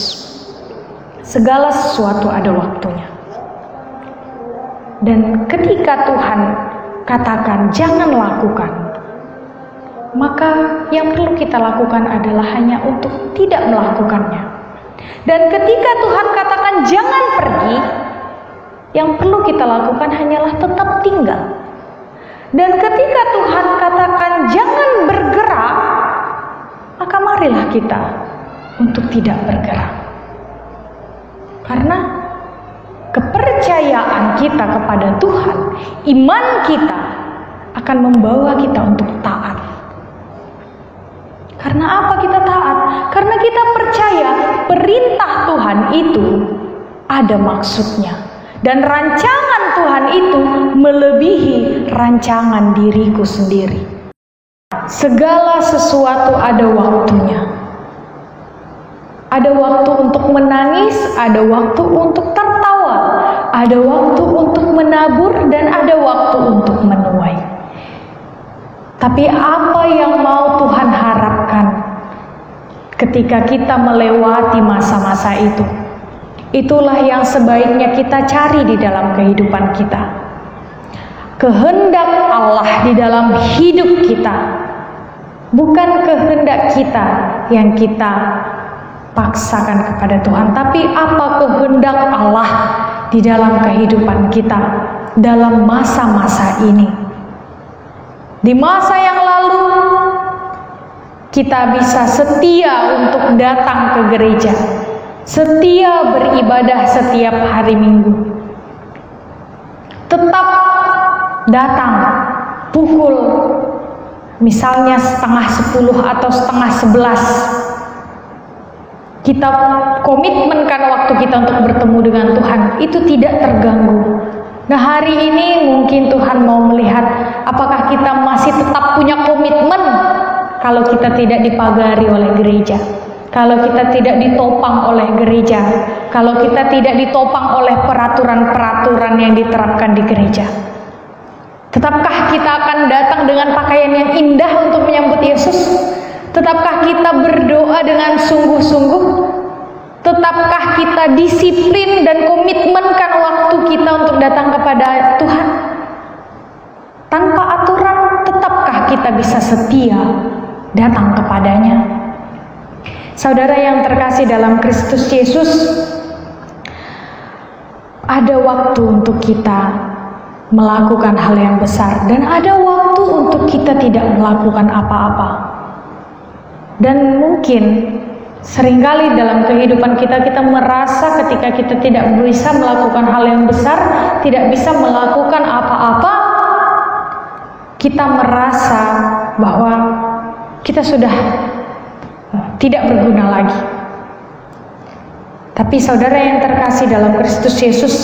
segala sesuatu ada waktunya. Dan ketika Tuhan katakan jangan lakukan, maka yang perlu kita lakukan adalah hanya untuk tidak melakukannya. Dan ketika Tuhan katakan jangan pergi, yang perlu kita lakukan hanyalah tetap tinggal. Dan ketika Tuhan katakan jangan bergerak, maka marilah kita untuk tidak bergerak. Karena kepercayaan kita kepada Tuhan, iman kita akan membawa kita untuk taat. Karena apa kita taat? Karena kita percaya perintah Tuhan itu ada maksudnya. Dan rancangan Tuhan itu melebihi rancangan diriku sendiri. Segala sesuatu ada waktunya. Ada waktu untuk menangis, ada waktu untuk tertawa, ada waktu untuk menabur, dan ada waktu untuk menuai. Tapi apa yang mau Tuhan harapkan ketika kita melewati masa-masa itu? Itulah yang sebaiknya kita cari di dalam kehidupan kita. Kehendak Allah di dalam hidup kita, bukan kehendak kita yang kita paksakan kepada Tuhan, tapi apa kehendak Allah di dalam kehidupan kita dalam masa-masa ini. Di masa yang lalu kita bisa setia untuk datang ke gereja, setia beribadah setiap hari Minggu, tetap datang pukul misalnya 9:30 atau 10:30. Kita komitmenkan waktu kita untuk bertemu dengan Tuhan, itu tidak terganggu. Nah, hari ini mungkin Tuhan mau melihat apakah kita masih tetap punya komitmen kalau kita tidak dipagari oleh gereja, kalau kita tidak ditopang oleh gereja, kalau kita tidak ditopang oleh peraturan-peraturan yang diterapkan di gereja. Tetapkah kita akan datang dengan pakaian yang indah untuk menyambut Yesus? Tetapkah kita berdoa dengan sungguh-sungguh? Tetapkah kita disiplin dan komitmenkan waktu kita untuk datang kepada Tuhan? Tanpa aturan, tetapkah kita bisa setia datang kepadanya? Saudara yang terkasih dalam Kristus Yesus, ada waktu untuk kita melakukan hal yang besar, dan ada waktu untuk kita tidak melakukan apa-apa. Dan mungkin seringkali dalam kehidupan kita merasa ketika kita tidak bisa melakukan hal yang besar, tidak bisa melakukan apa-apa, kita merasa bahwa kita sudah tidak berguna lagi. Tapi saudara yang terkasih dalam Kristus Yesus,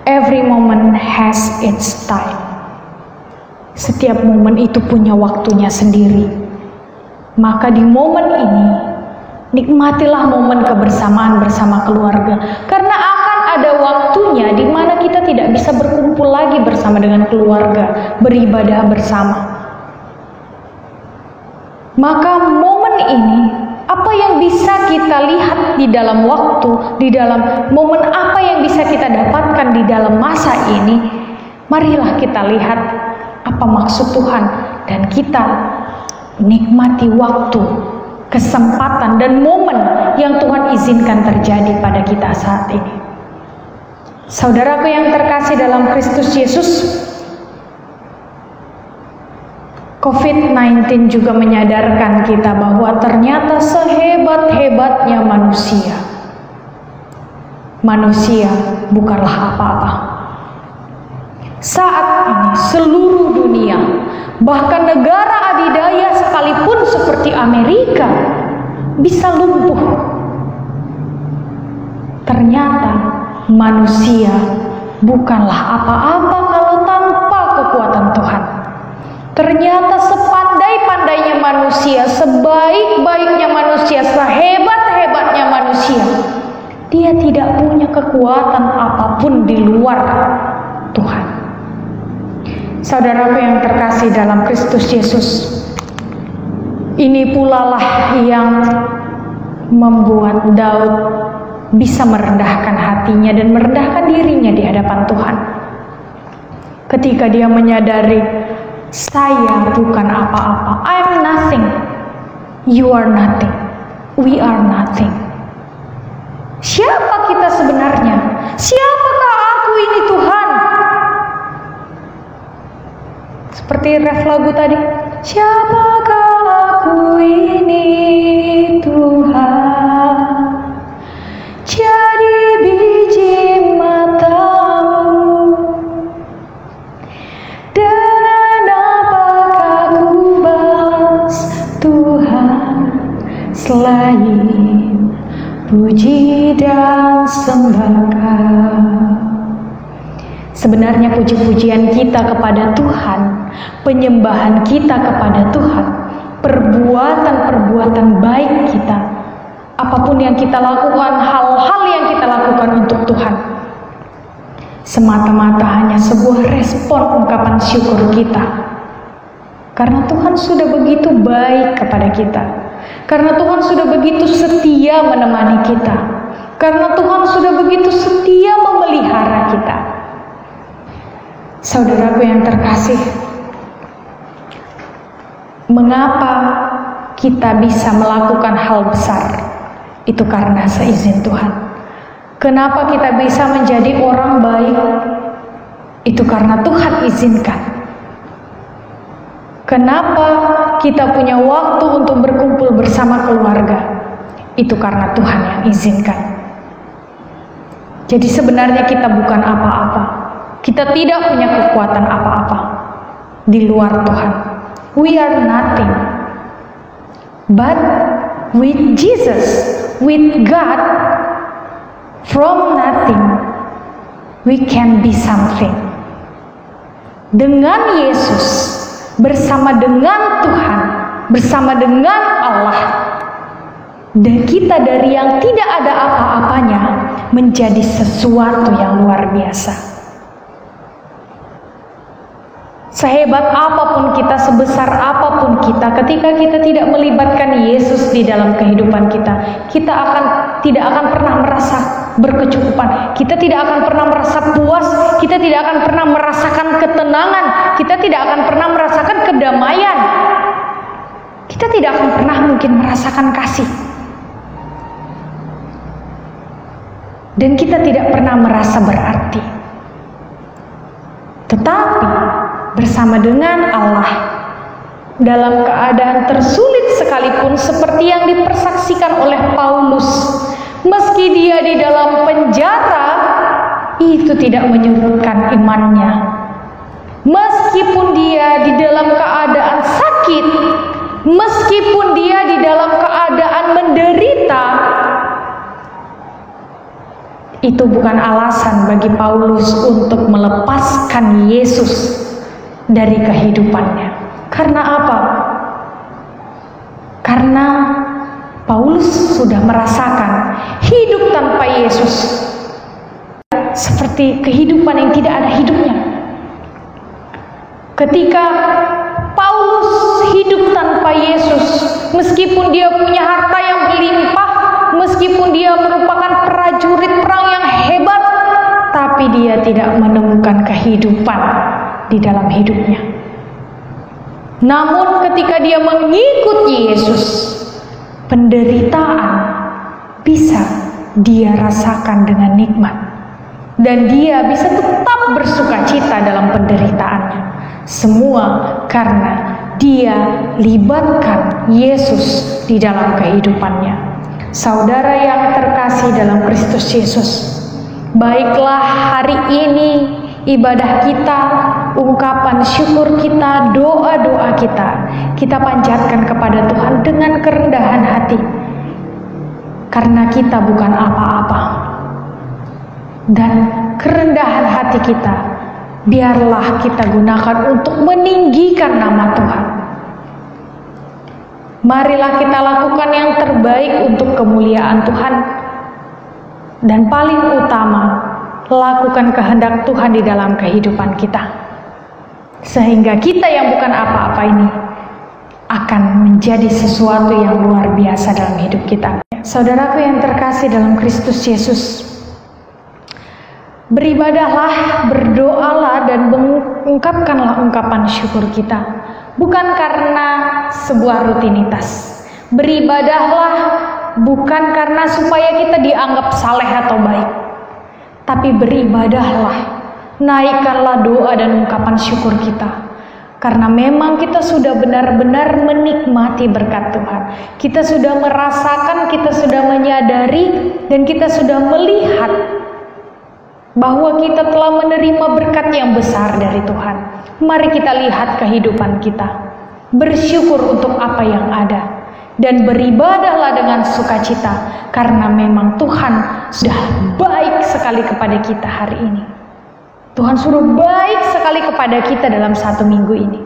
every moment has its time. Setiap momen itu punya waktunya sendiri. Maka di momen ini, nikmatilah momen kebersamaan bersama keluarga. Karena akan ada waktunya di mana kita tidak bisa berkumpul lagi bersama dengan keluarga, beribadah bersama. Maka momen ini, apa apa yang bisa kita lihat di dalam waktu, di dalam momen apa yang bisa kita dapatkan di dalam masa ini, marilah kita lihat apa maksud Tuhan dan kita nikmati waktu, kesempatan dan momen yang Tuhan izinkan terjadi pada kita saat ini. Saudaraku yang terkasih dalam Kristus Yesus, COVID-19 juga menyadarkan kita bahwa ternyata sehebat-hebatnya manusia bukanlah apa-apa. Saat ini seluruh dunia, bahkan negara adidaya sekalipun seperti Amerika, bisa lumpuh. Ternyata manusia bukanlah apa-apa kalau tanpa kekuatan Tuhan. Ternyata sepandai-pandainya manusia, sebaik-baiknya manusia, sehebat-hebatnya manusia, dia tidak punya kekuatan apapun di luar Tuhan. Saudaraku yang terkasih dalam Kristus Yesus, ini pula lah yang membuat Daud bisa merendahkan hatinya dan merendahkan dirinya di hadapan Tuhan. Ketika dia menyadari, saya bukan apa-apa. I am nothing. You are nothing. We are nothing. Siapa kita sebenarnya? Siapakah aku ini Tuhan? Seperti ref lagu tadi. Siapakah aku ini Tuhan? Jadi biji matamu. Dengan apakah ku balas Tuhan selain puji dan sembah? Sebenarnya puji-pujian kita kepada Tuhan, penyembahan kita kepada Tuhan, perbuatan-perbuatan baik kita, apapun yang kita lakukan, hal-hal yang kita lakukan untuk Tuhan, semata-mata hanya sebuah respon ungkapan syukur kita. Karena Tuhan sudah begitu baik kepada kita. Karena Tuhan sudah begitu setia menemani kita. Karena Tuhan sudah begitu setia memelihara kita. Saudaraku yang terkasih, mengapa kita bisa melakukan hal besar? Itu karena seizin Tuhan. Kenapa kita bisa menjadi orang baik? Itu karena Tuhan izinkan. Kenapa kita punya waktu untuk berkumpul bersama keluarga? Itu karena Tuhan yang izinkan. Jadi sebenarnya kita bukan apa-apa. Kita tidak punya kekuatan apa-apa di luar Tuhan. We are nothing. But with Jesus, with God, from nothing, we can be something. Dengan Yesus, bersama dengan Tuhan, bersama dengan Allah, dan kita dari yang tidak ada apa-apanya menjadi sesuatu yang luar biasa. Sehebat apapun kita, sebesar apapun kita, ketika kita tidak melibatkan Yesus di dalam kehidupan kita, kita tidak akan pernah merasa berkecukupan. Kita tidak akan pernah merasa puas. Kita tidak akan pernah merasakan ketenangan. Kita tidak akan pernah merasakan kedamaian. Kita tidak akan pernah mungkin merasakan kasih. Dan kita tidak pernah merasa berarti. Tetapi bersama dengan Allah, dalam keadaan tersulit sekalipun, seperti yang dipersaksikan oleh Paulus, meski dia di dalam penjara, itu tidak menyurutkan imannya. Meskipun dia di dalam keadaan sakit, meskipun dia di dalam keadaan menderita, itu bukan alasan bagi Paulus untuk melepaskan Yesus dari kehidupannya. Karena apa? Karena Paulus sudah merasakan hidup tanpa Yesus seperti kehidupan yang tidak ada hidupnya. Ketika Paulus hidup tanpa Yesus. Meskipun dia punya harta yang berlimpah, meskipun dia merupakan prajurit perang yang hebat, tapi dia tidak menemukan kehidupan di dalam hidupnya. Namun ketika dia mengikuti Yesus, penderitaan bisa dia rasakan dengan nikmat. Dan dia bisa tetap bersuka cita dalam penderitaannya. Semua karena dia libatkan Yesus di dalam kehidupannya. Saudara yang terkasih dalam Kristus Yesus, baiklah hari ini ibadah kita, ungkapan syukur kita, doa-doa kita panjatkan kepada Tuhan dengan kerendahan hati. Karena kita bukan apa-apa. Dan kerendahan hati kita biarlah kita gunakan untuk meninggikan nama Tuhan. Marilah kita lakukan yang terbaik untuk kemuliaan Tuhan. Dan paling utama, lakukan kehendak Tuhan di dalam kehidupan kita. Sehingga kita yang bukan apa-apa ini akan menjadi sesuatu yang luar biasa dalam hidup kita. Saudaraku yang terkasih dalam Kristus Yesus, beribadahlah, berdoalah, dan mengungkapkanlah ungkapan syukur kita. Bukan karena sebuah rutinitas. Beribadahlah bukan karena supaya kita dianggap saleh atau baik. Tapi beribadahlah, naikkanlah doa dan ungkapan syukur kita. Karena memang kita sudah benar-benar menikmati berkat Tuhan. Kita sudah merasakan, kita sudah menyadari, dan kita sudah melihat bahwa kita telah menerima berkat yang besar dari Tuhan. Mari kita lihat kehidupan kita, bersyukur untuk apa yang ada, dan beribadahlah dengan sukacita, karena memang Tuhan sudah baik sekali kepada kita hari ini. Tuhan sudah baik sekali kepada kita dalam 1 minggu ini.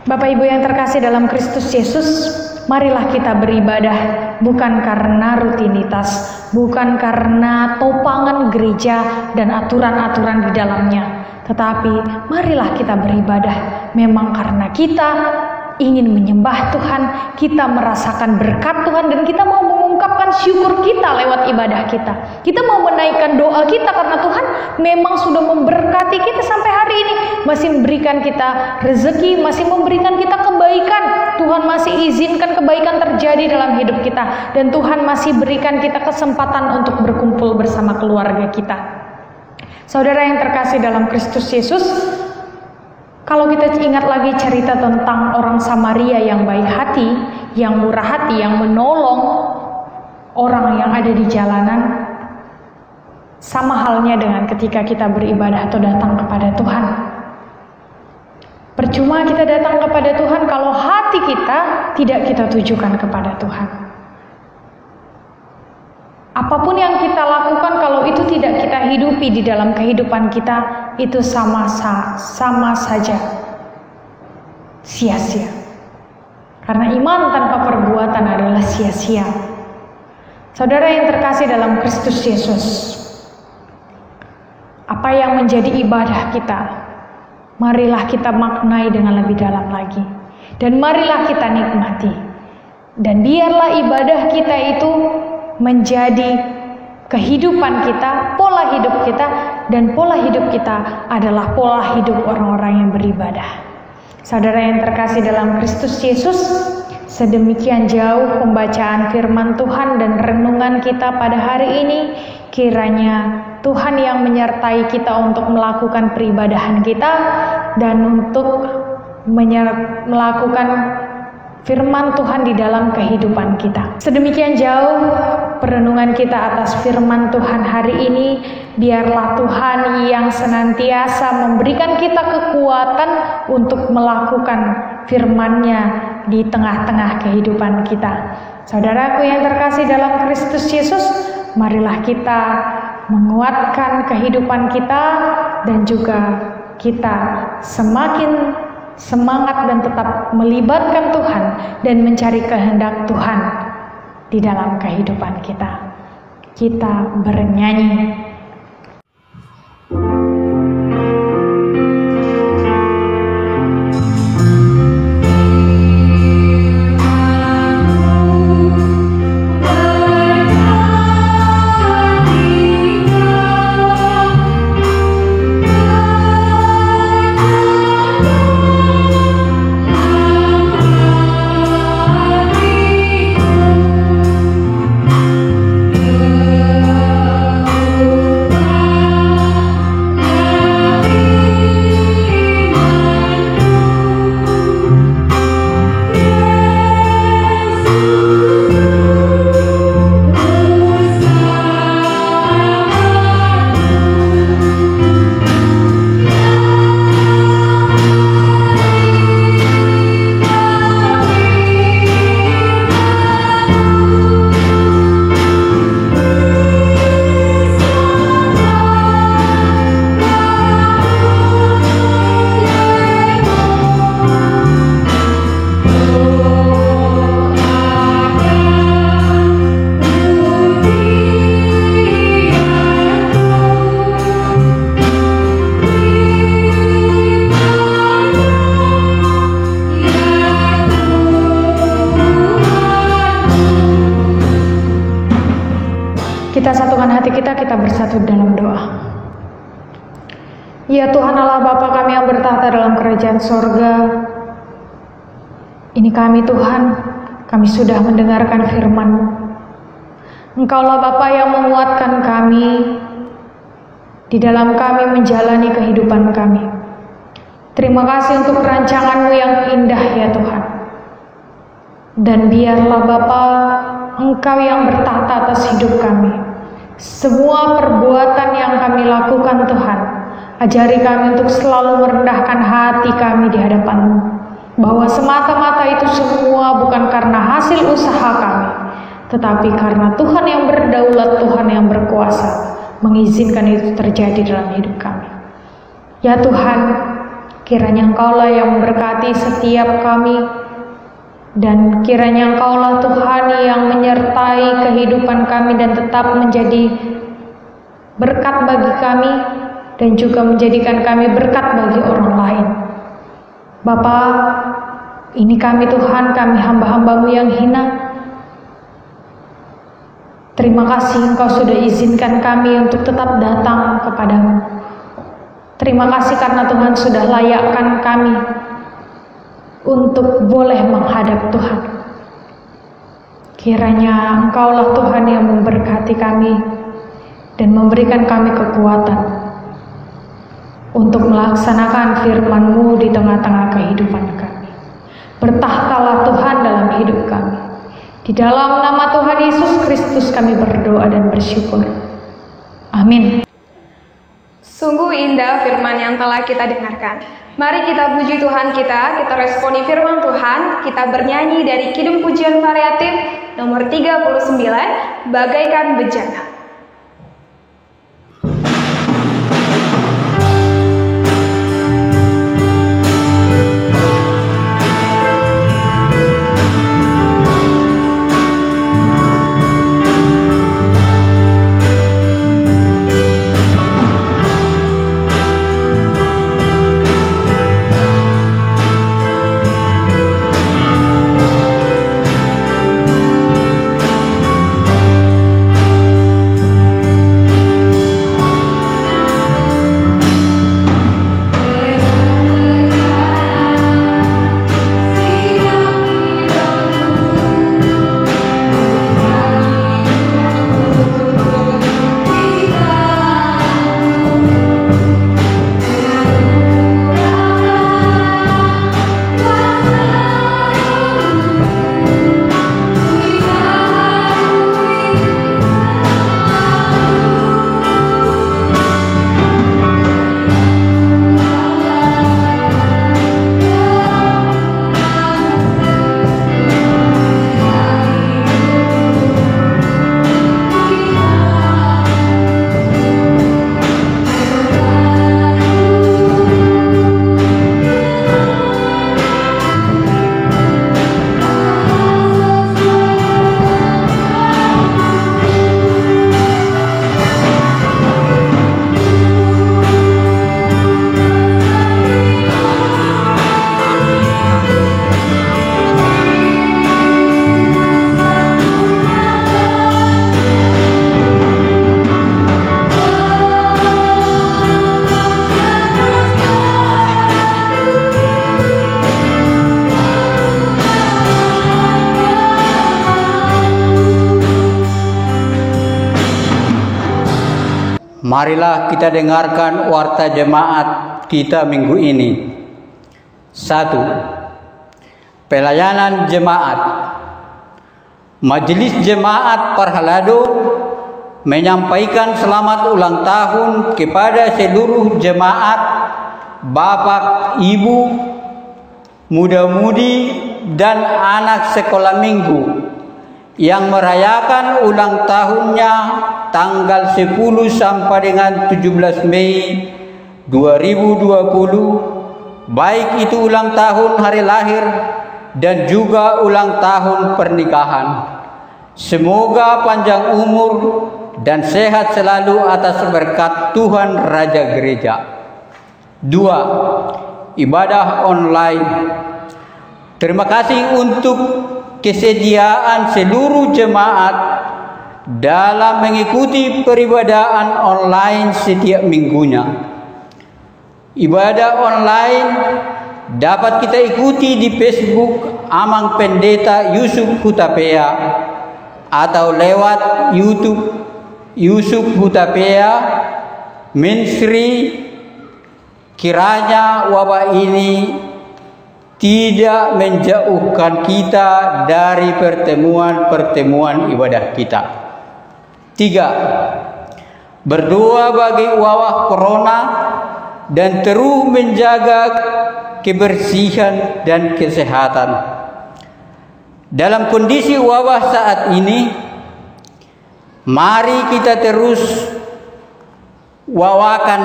Bapak Ibu yang terkasih dalam Kristus Yesus, marilah kita beribadah bukan karena rutinitas, bukan karena topangan gereja dan aturan-aturan di dalamnya, tetapi marilah kita beribadah memang karena kita ingin menyembah Tuhan, kita merasakan berkat Tuhan, dan kita mau mengungkapkan syukur kita lewat ibadah kita. Kita mau menaikkan doa kita karena Tuhan memang sudah memberkati kita sampai hari ini, masih memberikan kita rezeki, masih memberikan kita kebaikan. Tuhan masih izinkan kebaikan terjadi dalam hidup kita, dan Tuhan masih berikan kita kesempatan untuk berkumpul bersama keluarga kita. Saudara yang terkasih dalam Kristus Yesus, kalau kita ingat lagi cerita tentang orang Samaria yang baik hati, yang murah hati, yang menolong orang yang ada di jalanan, sama halnya dengan ketika kita beribadah atau datang kepada Tuhan. Percuma kita datang kepada Tuhan kalau hati kita tidak kita tujukan kepada Tuhan. Apapun yang kita lakukan kalau itu tidak kita hidupi di dalam kehidupan kita, itu sama saja sia-sia. Karena iman tanpa perbuatan adalah sia-sia. Saudara yang terkasih dalam Kristus Yesus, apa yang menjadi ibadah kita, marilah kita maknai dengan lebih dalam lagi. Dan marilah kita nikmati. Dan biarlah ibadah kita itu menjadi kehidupan kita, pola hidup kita, dan pola hidup kita adalah pola hidup orang-orang yang beribadah. Saudara yang terkasih dalam Kristus Yesus, sedemikian jauh pembacaan firman Tuhan dan renungan kita pada hari ini. Kiranya Tuhan yang menyertai kita untuk melakukan peribadahan kita dan untuk melakukan firman Tuhan di dalam kehidupan kita. Sedemikian jauh perenungan kita atas firman Tuhan hari ini. Biarlah Tuhan yang senantiasa memberikan kita kekuatan untuk melakukan firman-Nya di tengah-tengah kehidupan kita. Saudaraku yang terkasih dalam Kristus Yesus, marilah kita menguatkan kehidupan kita dan juga kita semakin semangat dan tetap melibatkan Tuhan dan mencari kehendak Tuhan di dalam kehidupan kita. Kita bernyanyi. hati kita bersatu dalam doa. Ya Tuhan Allah Bapa kami yang bertahta dalam kerajaan sorga, ini kami Tuhan, kami sudah mendengarkan firman-Mu. Engkaulah Bapa yang menguatkan kami di dalam kami menjalani kehidupan kami. Terima kasih untuk rancangan-Mu yang indah ya Tuhan. Dan biarlah Bapa, Engkau yang bertahta atas hidup kami. Semua perbuatan yang kami lakukan Tuhan, ajari kami untuk selalu merendahkan hati kami di hadapan-Mu, bahwa semata-mata itu semua bukan karena hasil usaha kami, tetapi karena Tuhan yang berdaulat, Tuhan yang berkuasa mengizinkan itu terjadi dalam hidup kami. Ya Tuhan, kiranya Engkaulah yang memberkati setiap kami, dan kiranya Engkaulah Tuhan yang menyertai kehidupan kami dan tetap menjadi berkat bagi kami dan juga menjadikan kami berkat bagi orang lain. Bapa, ini kami Tuhan, kami hamba-hamba-Mu yang hina. Terima kasih Engkau sudah izinkan kami untuk tetap datang kepadamu. Terima kasih karena Tuhan sudah layakkan kami untuk boleh menghadap Tuhan. Kiranya Engkaulah Tuhan yang memberkati kami dan memberikan kami kekuatan untuk melaksanakan firman-Mu di tengah-tengah kehidupan kami. Bertahtalah Tuhan dalam hidup kami. Di dalam nama Tuhan Yesus Kristus kami berdoa dan bersyukur. Amin. Sungguh indah firman yang telah kita dengarkan. Mari kita puji Tuhan kita responi firman Tuhan, kita bernyanyi dari Kidung Pujian Variatif nomor 39, Bagaikan Bejana. Marilah kita dengarkan warta jemaat kita minggu ini. 1. Pelayanan jemaat. Majelis Jemaat Parhalado menyampaikan selamat ulang tahun kepada seluruh jemaat, bapak, ibu, muda-mudi, dan anak sekolah minggu yang merayakan ulang tahunnya tanggal 10 sampai dengan 17 Mei 2020, baik itu ulang tahun hari lahir dan juga ulang tahun pernikahan. Semoga panjang umur dan sehat selalu atas berkat Tuhan Raja Gereja. 2. Ibadah online. Terima kasih untuk kesediaan seluruh jemaat dalam mengikuti peribadahan online setiap minggunya. Ibadah online dapat kita ikuti di Facebook Amang Pendeta Yusuf Hutapea atau lewat YouTube Yusuf Hutapea Ministry. Kiranya wabah ini tidak menjauhkan kita dari pertemuan-pertemuan ibadah kita. 3. Berdoa bagi wabah corona dan terus menjaga kebersihan dan kesehatan. Dalam kondisi wabah saat ini, mari kita terus wawakan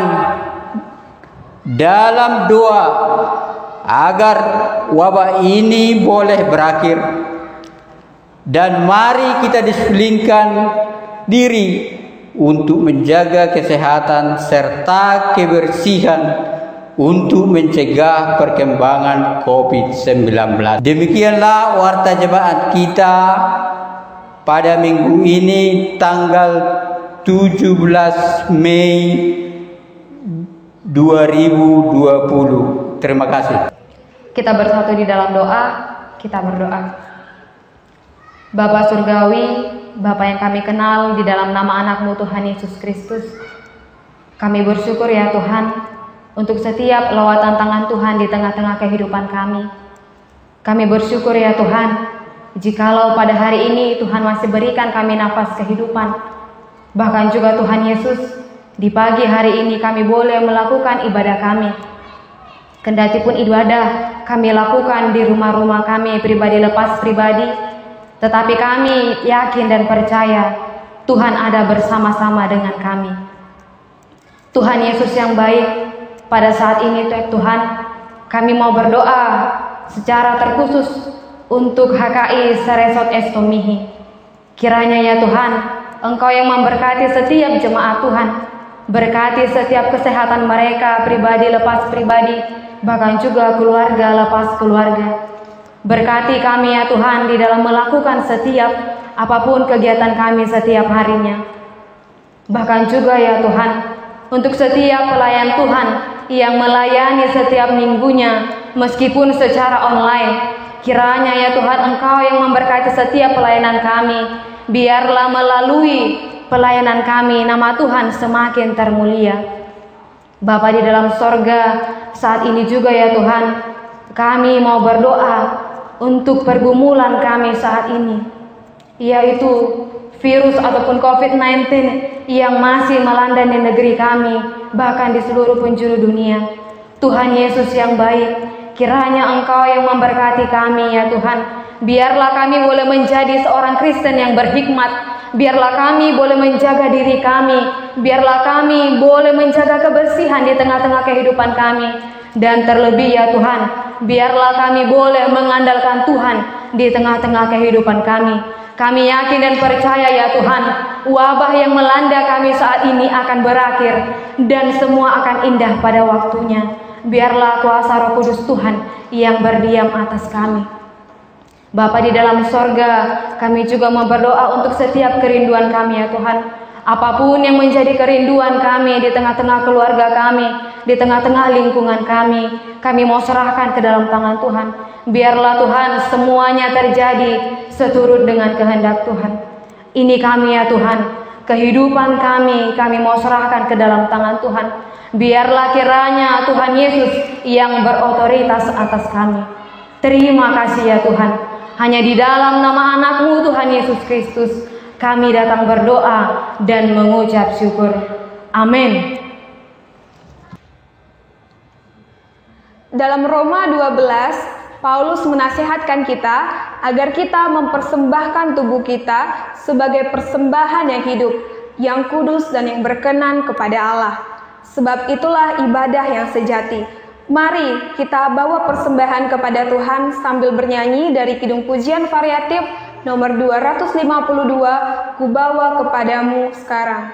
dalam doa agar wabah ini boleh berakhir, dan mari kita disiplinkan diri untuk menjaga kesehatan serta kebersihan untuk mencegah perkembangan COVID-19. Demikianlah warta jemaat kita pada minggu ini tanggal 17 Mei 2020. Terima kasih. Kita bersatu di dalam doa, kita berdoa. Bapa Surgawi, Bapa yang kami kenal di dalam nama anak-Mu Tuhan Yesus Kristus, kami bersyukur ya Tuhan untuk setiap lawatan tangan Tuhan di tengah-tengah kehidupan kami. Kami bersyukur ya Tuhan, jikalau pada hari ini Tuhan masih berikan kami nafas kehidupan. Bahkan juga Tuhan Yesus, di pagi hari ini kami boleh melakukan ibadah kami. Kendati pun ibadah kami lakukan di rumah-rumah kami pribadi lepas pribadi, tetapi kami yakin dan percaya Tuhan ada bersama-sama dengan kami. Tuhan Yesus yang baik, pada saat ini Tuhan, kami mau berdoa secara terkhusus untuk HKI Seresot Estomihi. Kiranya ya Tuhan, Engkau yang memberkati setiap jemaat Tuhan, berkati setiap kesehatan mereka pribadi lepas pribadi, bahkan juga keluarga lepas keluarga. Berkati kami ya Tuhan di dalam melakukan setiap apapun kegiatan kami setiap harinya. Bahkan juga ya Tuhan, untuk setiap pelayan Tuhan yang melayani setiap minggunya meskipun secara online, kiranya ya Tuhan Engkau yang memberkati setiap pelayanan kami. Biarlah melalui pelayanan kami nama Tuhan semakin termulia. Bapa di dalam sorga, saat ini juga ya Tuhan, kami mau berdoa untuk pergumulan kami saat ini, yaitu virus ataupun COVID-19 yang masih melanda di negeri kami, bahkan di seluruh penjuru dunia. Tuhan Yesus yang baik, kiranya Engkau yang memberkati kami ya Tuhan. Biarlah kami boleh menjadi seorang Kristen yang berhikmat. Biarlah kami boleh menjaga diri kami. Biarlah kami boleh menjaga kebersihan di tengah-tengah kehidupan kami. Dan terlebih ya Tuhan, biarlah kami boleh mengandalkan Tuhan di tengah-tengah kehidupan kami. Kami yakin dan percaya ya Tuhan, wabah yang melanda kami saat ini akan berakhir dan semua akan indah pada waktunya. Biarlah kuasa Roh Kudus Tuhan yang berdiam atas kami. Bapa di dalam sorga, kami juga mau berdoa untuk setiap kerinduan kami ya Tuhan. Apapun yang menjadi kerinduan kami di tengah-tengah keluarga kami, di tengah-tengah lingkungan kami mau serahkan ke dalam tangan Tuhan. Biarlah Tuhan semuanya terjadi seturut dengan kehendak Tuhan. Ini kami ya Tuhan, kehidupan kami mau serahkan ke dalam tangan Tuhan. Biarlah kiranya Tuhan Yesus yang berotoritas atas kami. Terima kasih ya Tuhan, hanya di dalam nama anak-Mu Tuhan Yesus Kristus kami datang berdoa dan mengucap syukur. Amin. Dalam Roma 12, Paulus menasihatkan kita agar kita mempersembahkan tubuh kita sebagai persembahan yang hidup, yang kudus dan yang berkenan kepada Allah. Sebab itulah ibadah yang sejati. Mari kita bawa persembahan kepada Tuhan sambil bernyanyi dari Kidung Pujian Variatif nomor 252, Ku bawa kepadamu sekarang.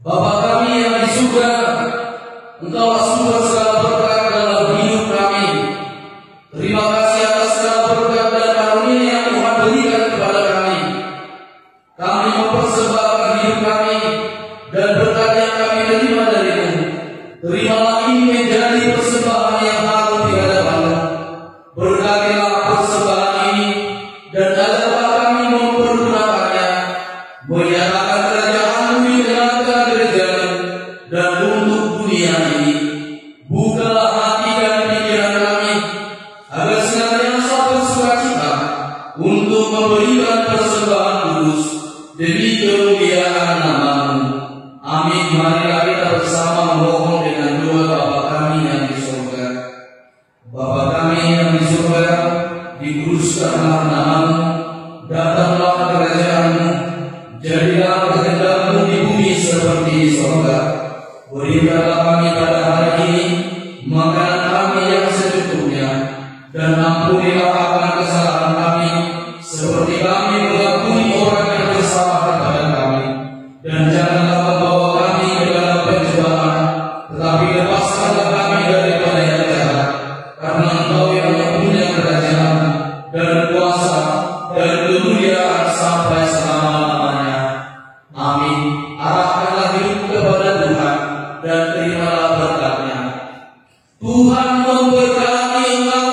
Bapa kami yang di surga, Engkaulah sumber segala berkat dalam hidup kami. Terima kasih atas segala berkat dan karunia yang Tuhan berikan kepada kami. Kami mempersembahkan hidup kami dan berkat yang kami terima dari-Mu. Terimalah ini menjadi persembahan yang agung di hadapan-Mu. Berkatilah persembahan ini dan ajarlah kami mempergunakannya, menyatakan kerajaan-Mu di tengah-tengah gereja-Mu dan untuk dunia ini. Bukalah hati dan pikiran kami agar senantiasa bersukacita untuk memberikan persembahan kudus demi kemuliaan nama-Mu. Amin. Marilah kita bersama memohon dengan doa Bapa kami yang di surga. Bapa kami yang di surga, dikuduskanlah nama-Mu, datanglah kerajaan-Mu, jadilah kehendak-Mu di bumi seperti di surga. Berikanlah kami pada hari ini makanan kami yang secukupnya, dan ampunilah akan kesalahan kami, seperti kami mengampuni orang yang bersalah kepada kami. Dan janganlah membawa kami ke dalam pencobaan, tetapi lepaskanlah kami daripada yang jahat. Karena Engkau yang mempunyai kerajaan dan kuasa dan kemuliaan sampai selama-lamanya. Amin. Arahkanlah hidup kepada Tuhan dan terimalah berkat-Nya. Tuhan memberkati engkau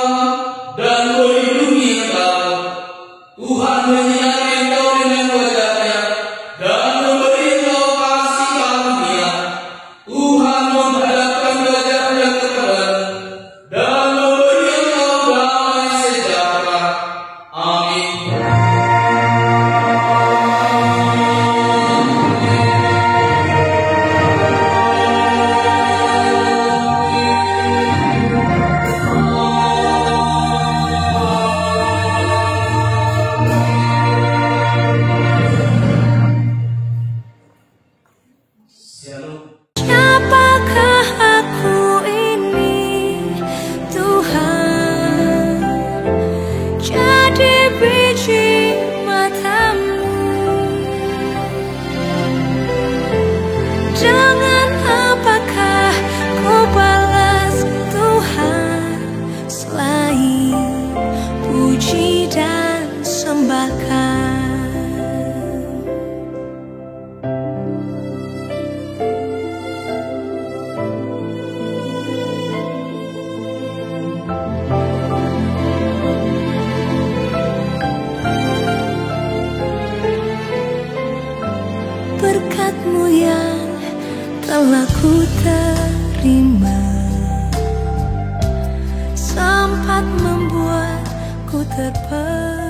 dan melindungi engkau. Tuhan menyinari engkau dengan wajah-Nya dan memberi engkau kasih karunia. Tuhan menghadapkan wajah-Nya kepadamu dan memberi engkau damai sejahtera. Amin. Siapakah aku ini, Tuhan? Jadi biji mata-Mu. Dengan apakah ku balas Tuhan, selain puji dan sembahkan? Berkat-Mu yang telah ku terima sempat membuatku terpesona.